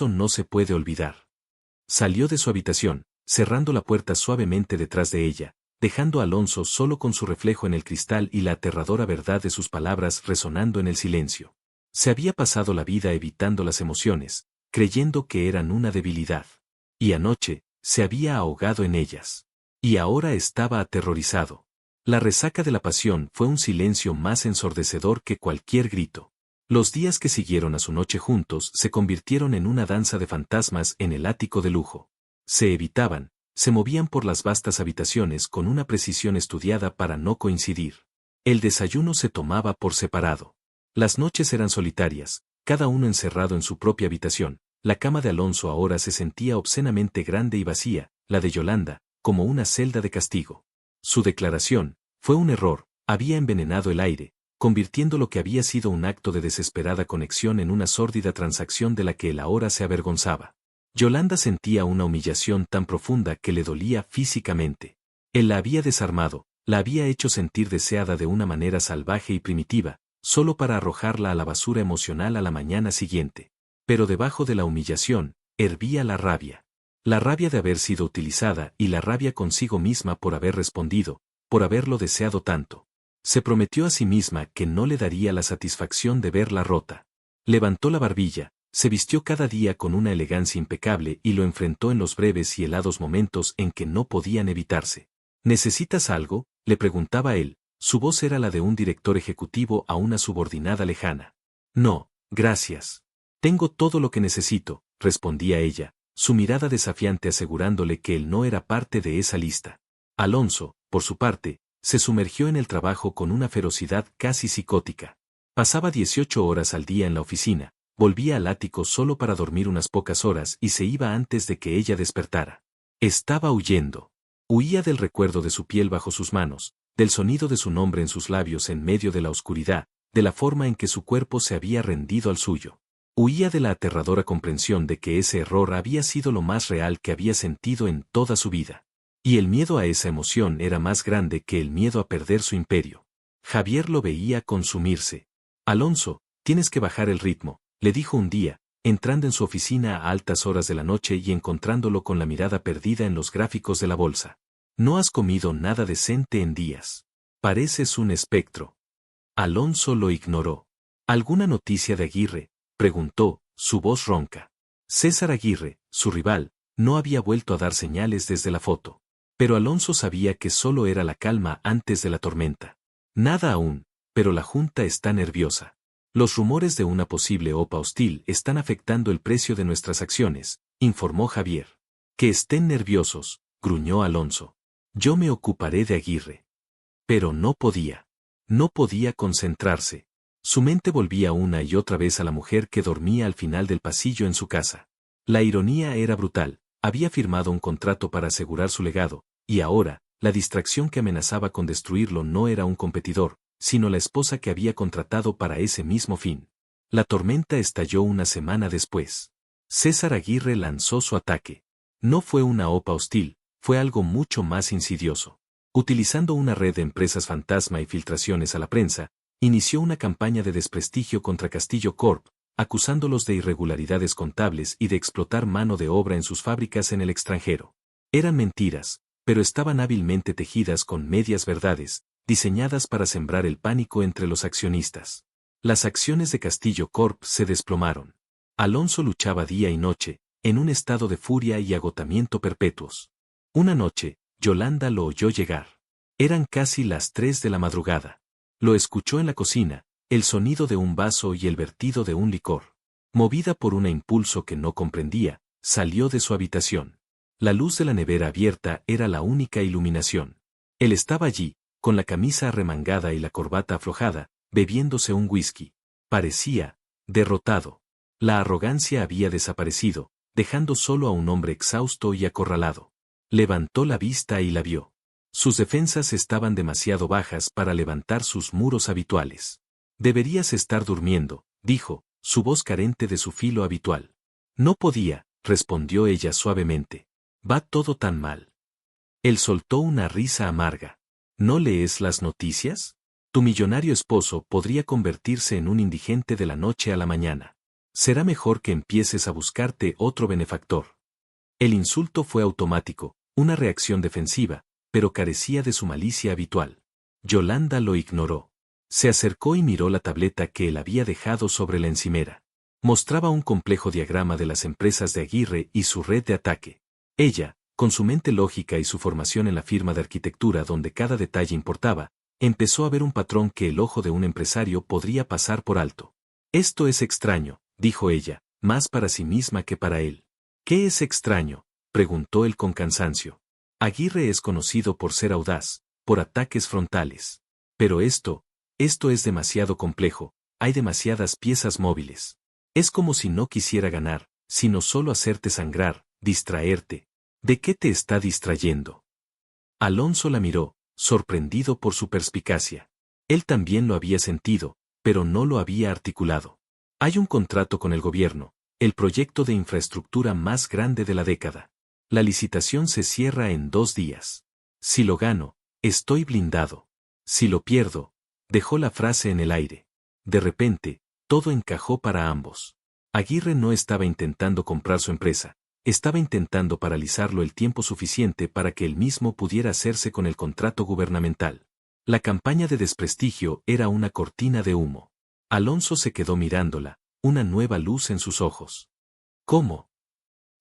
no se puede olvidar. Salió de su habitación, cerrando la puerta suavemente detrás de ella, dejando a Alonso solo con su reflejo en el cristal y la aterradora verdad de sus palabras resonando en el silencio. Se había pasado la vida evitando las emociones, creyendo que eran una debilidad. Y anoche, se había ahogado en ellas. Y ahora estaba aterrorizado. La resaca de la pasión fue un silencio más ensordecedor que cualquier grito. Los días que siguieron a su noche juntos se convirtieron en una danza de fantasmas en el ático de lujo. Se evitaban, se movían por las vastas habitaciones con una precisión estudiada para no coincidir. El desayuno se tomaba por separado. Las noches eran solitarias, cada uno encerrado en su propia habitación. La cama de Alonso ahora se sentía obscenamente grande y vacía, la de Yolanda, como una celda de castigo. Su declaración fue un error, había envenenado el aire, convirtiendo lo que había sido un acto de desesperada conexión en una sórdida transacción de la que él ahora se avergonzaba. Yolanda sentía una humillación tan profunda que le dolía físicamente. Él la había desarmado, la había hecho sentir deseada de una manera salvaje y primitiva, solo para arrojarla a la basura emocional a la mañana siguiente. Pero debajo de la humillación, hervía la rabia. La rabia de haber sido utilizada y la rabia consigo misma por haber respondido, por haberlo deseado tanto. Se prometió a sí misma que no le daría la satisfacción de verla rota. Levantó la barbilla, se vistió cada día con una elegancia impecable y lo enfrentó en los breves y helados momentos en que no podían evitarse. ¿Necesitas algo?, le preguntaba él. Su voz era la de un director ejecutivo a una subordinada lejana. No, gracias. Tengo todo lo que necesito, respondía ella, su mirada desafiante asegurándole que él no era parte de esa lista. Alonso, por su parte, se sumergió en el trabajo con una ferocidad casi psicótica. Pasaba 18 horas al día en la oficina, volvía al ático solo para dormir unas pocas horas y se iba antes de que ella despertara. Estaba huyendo. Huía del recuerdo de su piel bajo sus manos, del sonido de su nombre en sus labios en medio de la oscuridad, de la forma en que su cuerpo se había rendido al suyo. Huía de la aterradora comprensión de que ese error había sido lo más real que había sentido en toda su vida. Y el miedo a esa emoción era más grande que el miedo a perder su imperio. Javier lo veía consumirse. Alonso, tienes que bajar el ritmo, le dijo un día, entrando en su oficina a altas horas de la noche y encontrándolo con la mirada perdida en los gráficos de la bolsa. No has comido nada decente en días. Pareces un espectro. Alonso lo ignoró. ¿Alguna noticia de Aguirre?, preguntó, su voz ronca. César Aguirre, su rival, no había vuelto a dar señales desde la foto. Pero Alonso sabía que solo era la calma antes de la tormenta. Nada aún, pero la Junta está nerviosa. Los rumores de una posible OPA hostil están afectando el precio de nuestras acciones, informó Javier. Que estén nerviosos, gruñó Alonso. Yo me ocuparé de Aguirre. Pero no podía. No podía concentrarse. Su mente volvía una y otra vez a la mujer que dormía al final del pasillo en su casa. La ironía era brutal, había firmado un contrato para asegurar su legado, y ahora, la distracción que amenazaba con destruirlo no era un competidor, sino la esposa que había contratado para ese mismo fin. La tormenta estalló una semana después. César Aguirre lanzó su ataque. No fue una OPA hostil, fue algo mucho más insidioso. Utilizando una red de empresas fantasma y filtraciones a la prensa, inició una campaña de desprestigio contra Castillo Corp, acusándolos de irregularidades contables y de explotar mano de obra en sus fábricas en el extranjero. Eran mentiras, pero estaban hábilmente tejidas con medias verdades, diseñadas para sembrar el pánico entre los accionistas. Las acciones de Castillo Corp se desplomaron. Alonso luchaba día y noche, en un estado de furia y agotamiento perpetuos. Una noche, Yolanda lo oyó llegar. Eran casi las 3 de la madrugada. Lo escuchó en la cocina, el sonido de un vaso y el vertido de un licor. Movida por un impulso que no comprendía, salió de su habitación. La luz de la nevera abierta era la única iluminación. Él estaba allí, con la camisa arremangada y la corbata aflojada, bebiéndose un whisky. Parecía derrotado. La arrogancia había desaparecido, dejando solo a un hombre exhausto y acorralado. Levantó la vista y la vio. Sus defensas estaban demasiado bajas para levantar sus muros habituales. Deberías estar durmiendo, dijo, su voz carente de su filo habitual. No podía, respondió ella suavemente. Va todo tan mal. Él soltó una risa amarga. ¿No lees las noticias? Tu millonario esposo podría convertirse en un indigente de la noche a la mañana. Será mejor que empieces a buscarte otro benefactor. El insulto fue automático, una reacción defensiva, pero carecía de su malicia habitual. Yolanda lo ignoró. Se acercó y miró la tableta que él había dejado sobre la encimera. Mostraba un complejo diagrama de las empresas de Aguirre y su red de ataque. Ella, con su mente lógica y su formación en la firma de arquitectura donde cada detalle importaba, empezó a ver un patrón que el ojo de un empresario podría pasar por alto. Esto es extraño, dijo ella, más para sí misma que para él. ¿Qué es extraño?, preguntó él con cansancio. Aguirre es conocido por ser audaz, por ataques frontales. Pero esto es demasiado complejo, hay demasiadas piezas móviles. Es como si no quisiera ganar, sino solo hacerte sangrar, distraerte. ¿De qué te está distrayendo? Alonso la miró, sorprendido por su perspicacia. Él también lo había sentido, pero no lo había articulado. Hay un contrato con el gobierno, el proyecto de infraestructura más grande de la década. La licitación se cierra en 2 días. Si lo gano, estoy blindado. Si lo pierdo, dejó la frase en el aire. De repente, todo encajó para ambos. Aguirre no estaba intentando comprar su empresa, estaba intentando paralizarlo el tiempo suficiente para que él mismo pudiera hacerse con el contrato gubernamental. La campaña de desprestigio era una cortina de humo. Alonso se quedó mirándola, una nueva luz en sus ojos. ¿Cómo?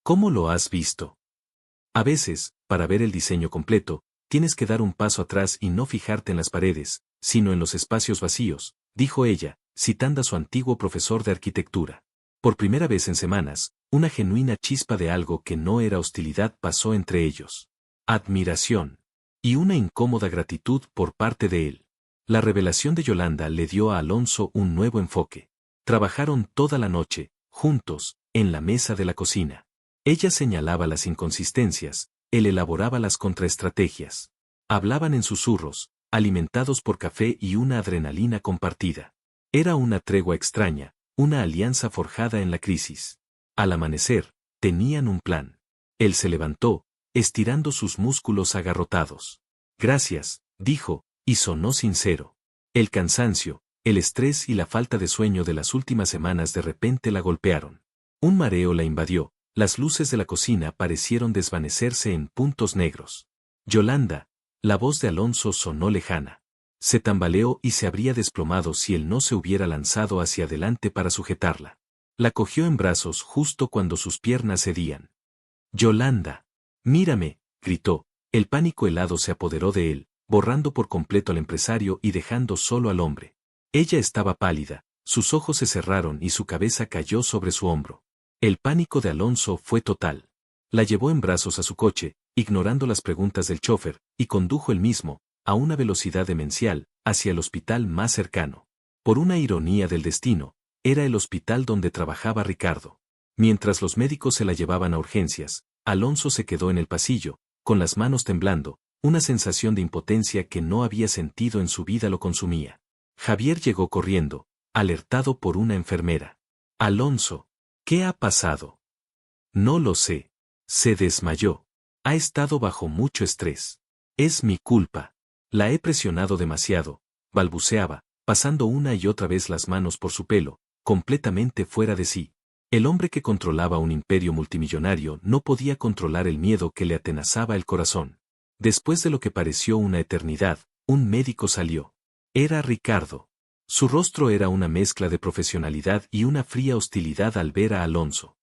¿Cómo lo has visto? A veces, para ver el diseño completo, tienes que dar un paso atrás y no fijarte en las paredes, sino en los espacios vacíos, dijo ella, citando a su antiguo profesor de arquitectura. Por primera vez en semanas, una genuina chispa de algo que no era hostilidad pasó entre ellos. Admiración. Y una incómoda gratitud por parte de él. La revelación de Yolanda le dio a Alonso un nuevo enfoque. Trabajaron toda la noche, juntos, en la mesa de la cocina. Ella señalaba las inconsistencias, él elaboraba las contraestrategias. Hablaban en susurros, alimentados por café y una adrenalina compartida. Era una tregua extraña, una alianza forjada en la crisis. Al amanecer, tenían un plan. Él se levantó, estirando sus músculos agarrotados. Gracias, dijo, y sonó sincero. El cansancio, el estrés y la falta de sueño de las últimas semanas de repente la golpearon. Un mareo la invadió, las luces de la cocina parecieron desvanecerse en puntos negros. Yolanda, la voz de Alonso sonó lejana. Se tambaleó y se habría desplomado si él no se hubiera lanzado hacia adelante para sujetarla. La cogió en brazos justo cuando sus piernas cedían. Yolanda. Mírame, gritó. El pánico helado se apoderó de él, borrando por completo al empresario y dejando solo al hombre. Ella estaba pálida, sus ojos se cerraron y su cabeza cayó sobre su hombro. El pánico de Alonso fue total. La llevó en brazos a su coche, ignorando las preguntas del chofer, y condujo él mismo, a una velocidad demencial, hacia el hospital más cercano. Por una ironía del destino, era el hospital donde trabajaba Ricardo. Mientras los médicos se la llevaban a urgencias, Alonso se quedó en el pasillo, con las manos temblando, una sensación de impotencia que no había sentido en su vida lo consumía. Javier llegó corriendo, alertado por una enfermera. Alonso, ¿qué ha pasado? No lo sé. Se desmayó. Ha estado bajo mucho estrés. Es mi culpa. La he presionado demasiado, balbuceaba, pasando una y otra vez las manos por su pelo, completamente fuera de sí. El hombre que controlaba un imperio multimillonario no podía controlar el miedo que le atenazaba el corazón. Después de lo que pareció una eternidad, un médico salió. Era Ricardo. Su rostro era una mezcla de profesionalidad y una fría hostilidad al ver a Alonso.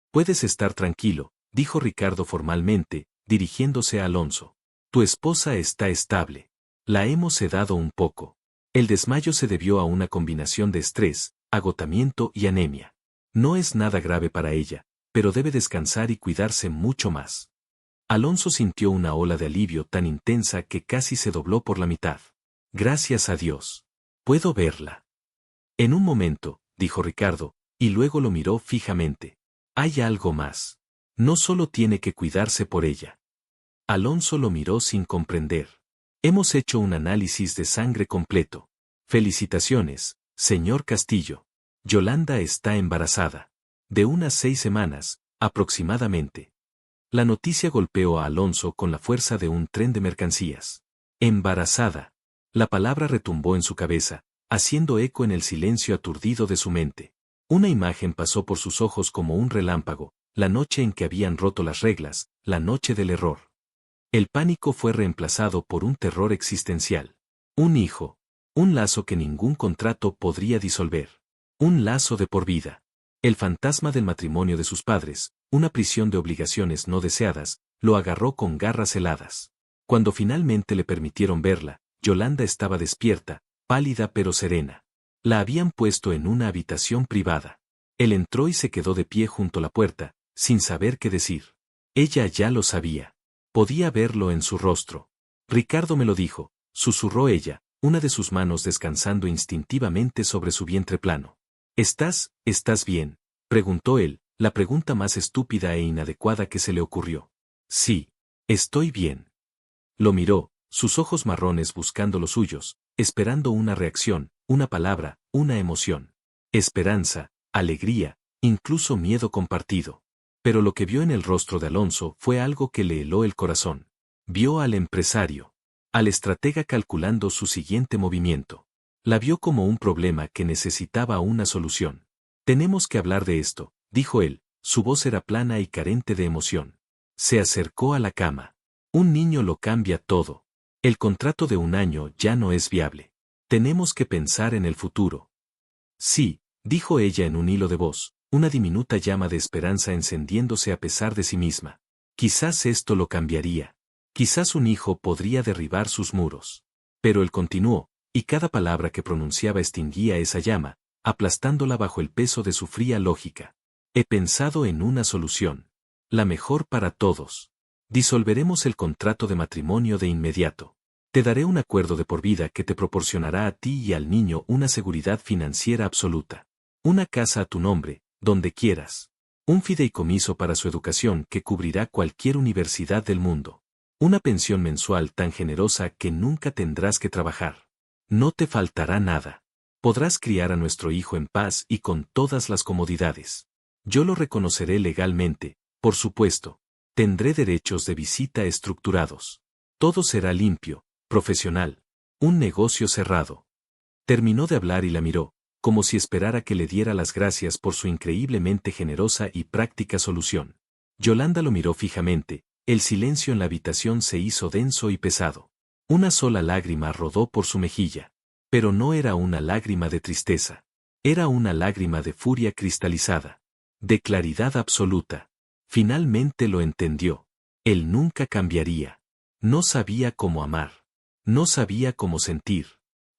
Puedes estar tranquilo, dijo Ricardo formalmente, dirigiéndose a Alonso. Tu esposa está estable. La hemos sedado un poco. El desmayo se debió a una combinación de estrés, agotamiento y anemia. No es nada grave para ella, pero debe descansar y cuidarse mucho más. Alonso sintió una ola de alivio tan intensa que casi se dobló por la mitad. Gracias a Dios. ¿Puedo verla? En un momento, dijo Ricardo, y luego lo miró fijamente. Hay algo más. No solo tiene que cuidarse por ella. Alonso lo miró sin comprender. Hemos hecho un análisis de sangre completo. Felicitaciones, señor Castillo. Yolanda está embarazada. De unas 6 semanas, aproximadamente. La noticia golpeó a Alonso con la fuerza de un tren de mercancías. Embarazada. La palabra retumbó en su cabeza, haciendo eco en el silencio aturdido de su mente. Una imagen pasó por sus ojos como un relámpago, la noche en que habían roto las reglas, la noche del error. El pánico fue reemplazado por un terror existencial. Un hijo. Un lazo que ningún contrato podría disolver. Un lazo de por vida. El fantasma del matrimonio de sus padres, una prisión de obligaciones no deseadas, lo agarró con garras heladas. Cuando finalmente le permitieron verla, Yolanda estaba despierta, pálida pero serena. La habían puesto en una habitación privada. Él entró y se quedó de pie junto a la puerta, sin saber qué decir. Ella ya lo sabía. Podía verlo en su rostro. Ricardo me lo dijo, susurró ella, una de sus manos descansando instintivamente sobre su vientre plano. ¿Estás bien?, preguntó él, la pregunta más estúpida e inadecuada que se le ocurrió. Sí, estoy bien. Lo miró, sus ojos marrones buscando los suyos, esperando una reacción, una palabra, una emoción. Esperanza, alegría, incluso miedo compartido. Pero lo que vio en el rostro de Alonso fue algo que le heló el corazón. Vio al empresario, al estratega calculando su siguiente movimiento. La vio como un problema que necesitaba una solución. Tenemos que hablar de esto, dijo él, su voz era plana y carente de emoción. Se acercó a la cama. Un niño lo cambia todo. El contrato de 1 año ya no es viable. Tenemos que pensar en el futuro. Sí, dijo ella en un hilo de voz, una diminuta llama de esperanza encendiéndose a pesar de sí misma. Quizás esto lo cambiaría. Quizás un hijo podría derribar sus muros. Pero él continuó, y cada palabra que pronunciaba extinguía esa llama, aplastándola bajo el peso de su fría lógica. He pensado en una solución. La mejor para todos. Disolveremos el contrato de matrimonio de inmediato. Te daré un acuerdo de por vida que te proporcionará a ti y al niño una seguridad financiera absoluta. Una casa a tu nombre, donde quieras. Un fideicomiso para su educación que cubrirá cualquier universidad del mundo. Una pensión mensual tan generosa que nunca tendrás que trabajar. No te faltará nada. Podrás criar a nuestro hijo en paz y con todas las comodidades. Yo lo reconoceré legalmente, por supuesto. Tendré derechos de visita estructurados. Todo será limpio, profesional. Un negocio cerrado. Terminó de hablar y la miró, como si esperara que le diera las gracias por su increíblemente generosa y práctica solución. Yolanda lo miró fijamente, el silencio en la habitación se hizo denso y pesado. Una sola lágrima rodó por su mejilla. Pero no era una lágrima de tristeza. Era una lágrima de furia cristalizada. De claridad absoluta. Finalmente lo entendió. Él nunca cambiaría. No sabía cómo amar. No sabía cómo sentir.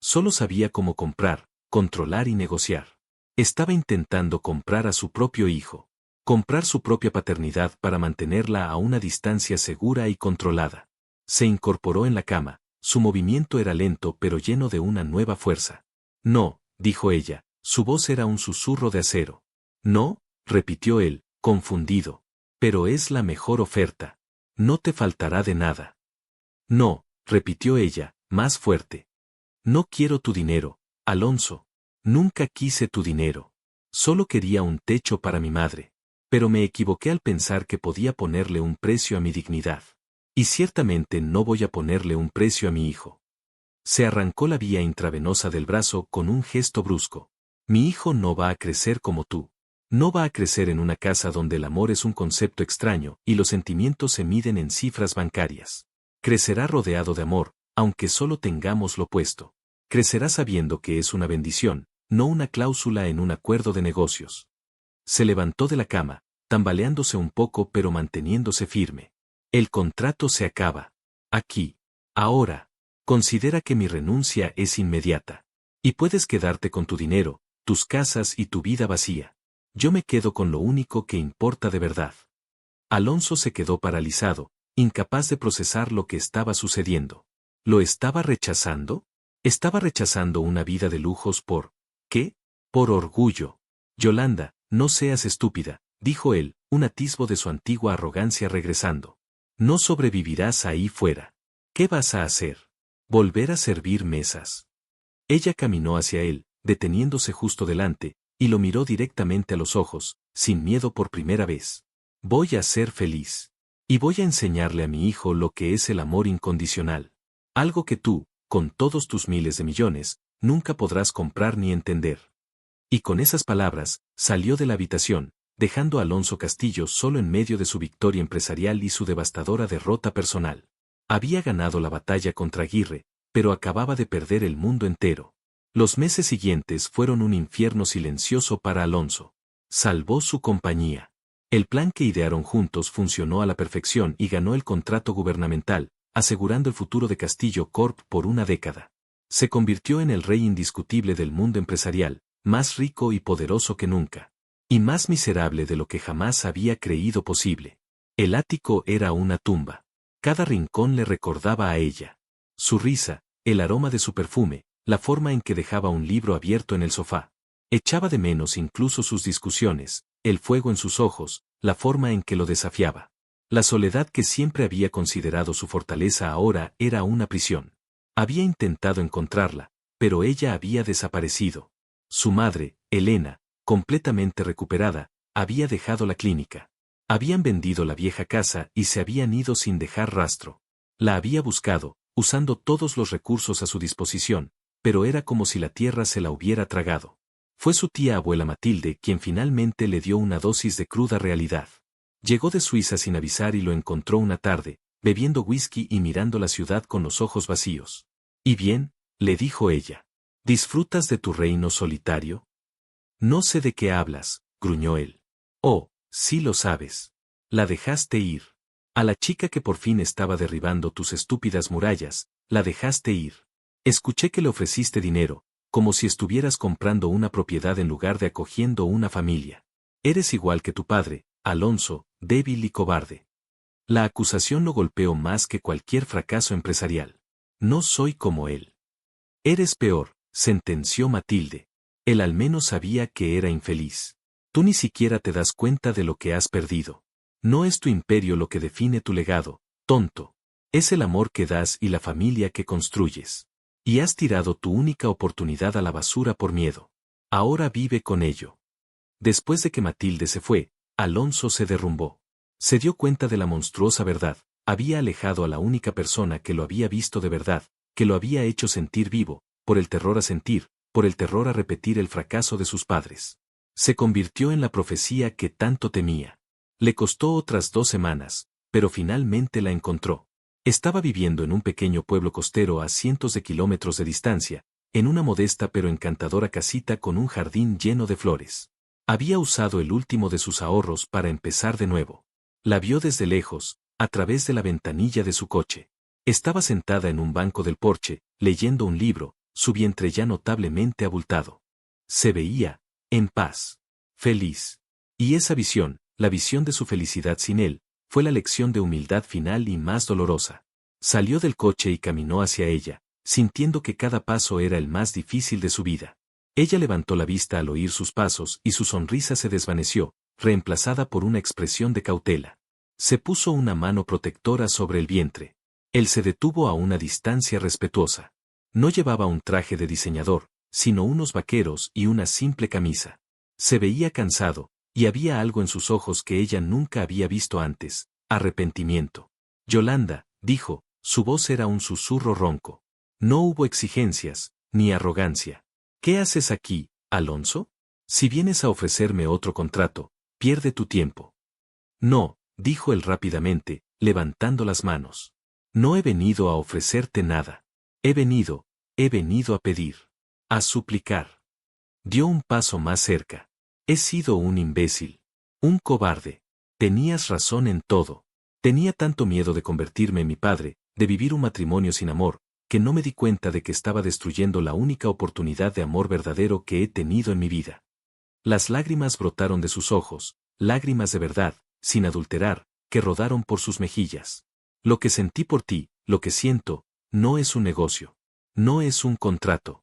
Solo sabía cómo comprar, controlar y negociar. Estaba intentando comprar a su propio hijo. Comprar su propia paternidad para mantenerla a una distancia segura y controlada. Se incorporó en la cama, su movimiento era lento pero lleno de una nueva fuerza. No, dijo ella, su voz era un susurro de acero. No, repitió él, confundido. Pero es la mejor oferta. No te faltará de nada. No, repitió ella, más fuerte. No quiero tu dinero, Alonso. Nunca quise tu dinero. Solo quería un techo para mi madre. Pero me equivoqué al pensar que podía ponerle un precio a mi dignidad. Y ciertamente no voy a ponerle un precio a mi hijo. Se arrancó la vía intravenosa del brazo con un gesto brusco. Mi hijo no va a crecer como tú. No va a crecer en una casa donde el amor es un concepto extraño y los sentimientos se miden en cifras bancarias. Crecerá rodeado de amor, aunque solo tengamos lo opuesto. Crecerá sabiendo que es una bendición, no una cláusula en un acuerdo de negocios. Se levantó de la cama, tambaleándose un poco pero manteniéndose firme. El contrato se acaba. Aquí. Ahora. Considera que mi renuncia es inmediata. Y puedes quedarte con tu dinero, tus casas y tu vida vacía. Yo me quedo con lo único que importa de verdad. Alonso se quedó paralizado, incapaz de procesar lo que estaba sucediendo. ¿Lo estaba rechazando? Estaba rechazando una vida de lujos por... ¿qué? Por orgullo. Yolanda, no seas estúpida, dijo él, un atisbo de su antigua arrogancia regresando. No sobrevivirás ahí fuera. ¿Qué vas a hacer? ¿Volver a servir mesas? Ella caminó hacia él, deteniéndose justo delante, y lo miró directamente a los ojos, sin miedo por primera vez. Voy a ser feliz. Y voy a enseñarle a mi hijo lo que es el amor incondicional. Algo que tú, con todos tus miles de millones, nunca podrás comprar ni entender. Y con esas palabras, salió de la habitación, dejando a Alonso Castillo solo en medio de su victoria empresarial y su devastadora derrota personal. Había ganado la batalla contra Aguirre, pero acababa de perder el mundo entero. Los meses siguientes fueron un infierno silencioso para Alonso. Salvó su compañía. El plan que idearon juntos funcionó a la perfección y ganó el contrato gubernamental, asegurando el futuro de Castillo Corp por una década. Se convirtió en el rey indiscutible del mundo empresarial, más rico y poderoso que nunca. Y más miserable de lo que jamás había creído posible. El ático era una tumba. Cada rincón le recordaba a ella. Su risa, el aroma de su perfume, la forma en que dejaba un libro abierto en el sofá. Echaba de menos incluso sus discusiones, el fuego en sus ojos, la forma en que lo desafiaba. La soledad que siempre había considerado su fortaleza ahora era una prisión. Había intentado encontrarla, pero ella había desaparecido. Su madre, Elena, completamente recuperada, había dejado la clínica. Habían vendido la vieja casa y se habían ido sin dejar rastro. La había buscado, usando todos los recursos a su disposición, pero era como si la tierra se la hubiera tragado. Fue su tía abuela Matilde quien finalmente le dio una dosis de cruda realidad. Llegó de Suiza sin avisar y lo encontró una tarde, bebiendo whisky y mirando la ciudad con los ojos vacíos. «¿Y bien?», le dijo ella. «¿Disfrutas de tu reino solitario?». «No sé de qué hablas», gruñó él. «Oh, sí lo sabes. La dejaste ir. A la chica que por fin estaba derribando tus estúpidas murallas, la dejaste ir. Escuché que le ofreciste dinero, como si estuvieras comprando una propiedad en lugar de acogiendo una familia. Eres igual que tu padre, Alonso, débil y cobarde». La acusación lo golpeó más que cualquier fracaso empresarial. «No soy como él». «Eres peor», sentenció Matilde. «Él al menos sabía que era infeliz. Tú ni siquiera te das cuenta de lo que has perdido. No es tu imperio lo que define tu legado, tonto. Es el amor que das y la familia que construyes. Y has tirado tu única oportunidad a la basura por miedo. Ahora vive con ello». Después de que Matilde se fue, Alonso se derrumbó. Se dio cuenta de la monstruosa verdad. Había alejado a la única persona que lo había visto de verdad, que lo había hecho sentir vivo, por el terror a sentir, por el terror a repetir el fracaso de sus padres. Se convirtió en la profecía que tanto temía. Le costó otras 2 semanas, pero finalmente la encontró. Estaba viviendo en un pequeño pueblo costero a cientos de kilómetros de distancia, en una modesta pero encantadora casita con un jardín lleno de flores. Había usado el último de sus ahorros para empezar de nuevo. La vio desde lejos, a través de la ventanilla de su coche. Estaba sentada en un banco del porche, leyendo un libro, su vientre ya notablemente abultado. Se veía, en paz, feliz. Y esa visión, la visión de su felicidad sin él, fue la lección de humildad final y más dolorosa. Salió del coche y caminó hacia ella, sintiendo que cada paso era el más difícil de su vida. Ella levantó la vista al oír sus pasos y su sonrisa se desvaneció, reemplazada por una expresión de cautela. Se puso una mano protectora sobre el vientre. Él se detuvo a una distancia respetuosa. No llevaba un traje de diseñador, sino unos vaqueros y una simple camisa. Se veía cansado, y había algo en sus ojos que ella nunca había visto antes: arrepentimiento. «Yolanda», dijo, su voz era un susurro ronco. No hubo exigencias, ni arrogancia. «¿Qué haces aquí, Alonso? Si vienes a ofrecerme otro contrato, pierde tu tiempo». «No», dijo él rápidamente, levantando las manos. «No he venido a ofrecerte nada. He venido a pedir. A suplicar». Dio un paso más cerca. «He sido un imbécil. Un cobarde. Tenías razón en todo. Tenía tanto miedo de convertirme en mi padre, de vivir un matrimonio sin amor, que no me di cuenta de que estaba destruyendo la única oportunidad de amor verdadero que he tenido en mi vida». Las lágrimas brotaron de sus ojos, lágrimas de verdad, sin adulterar, que rodaron por sus mejillas. «Lo que sentí por ti, lo que siento, no es un negocio. No es un contrato.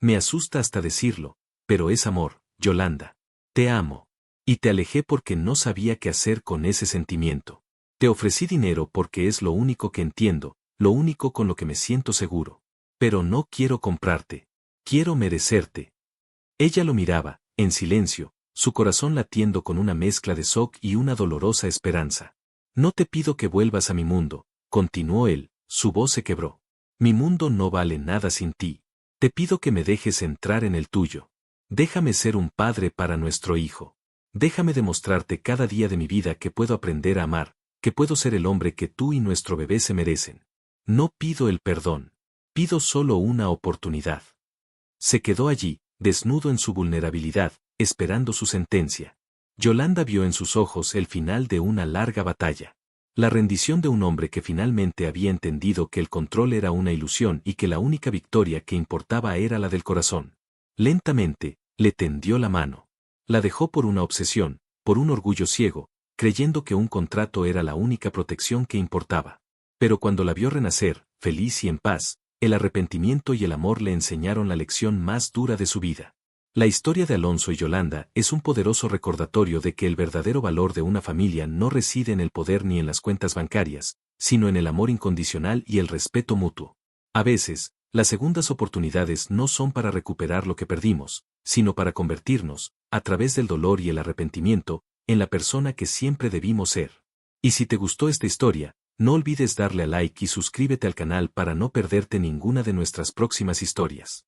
Me asusta hasta decirlo, pero es amor, Yolanda. Te amo. Y te alejé porque no sabía qué hacer con ese sentimiento. Te ofrecí dinero porque es lo único que entiendo, lo único con lo que me siento seguro. Pero no quiero comprarte. Quiero merecerte». Ella lo miraba, en silencio, su corazón latiendo con una mezcla de shock y una dolorosa esperanza. «No te pido que vuelvas a mi mundo», continuó él, su voz se quebró. «Mi mundo no vale nada sin ti. Te pido que me dejes entrar en el tuyo. Déjame ser un padre para nuestro hijo. Déjame demostrarte cada día de mi vida que puedo aprender a amar, que puedo ser el hombre que tú y nuestro bebé se merecen. No pido el perdón. Pido solo una oportunidad». Se quedó allí, desnudo en su vulnerabilidad, esperando su sentencia. Yolanda vio en sus ojos el final de una larga batalla. La rendición de un hombre que finalmente había entendido que el control era una ilusión y que la única victoria que importaba era la del corazón. Lentamente, le tendió la mano. La dejó por una obsesión, por un orgullo ciego, creyendo que un contrato era la única protección que importaba. Pero cuando la vio renacer, feliz y en paz, el arrepentimiento y el amor le enseñaron la lección más dura de su vida. La historia de Alonso y Yolanda es un poderoso recordatorio de que el verdadero valor de una familia no reside en el poder ni en las cuentas bancarias, sino en el amor incondicional y el respeto mutuo. A veces, las segundas oportunidades no son para recuperar lo que perdimos, sino para convertirnos, a través del dolor y el arrepentimiento, en la persona que siempre debimos ser. Y si te gustó esta historia, no olvides darle a like y suscríbete al canal para no perderte ninguna de nuestras próximas historias.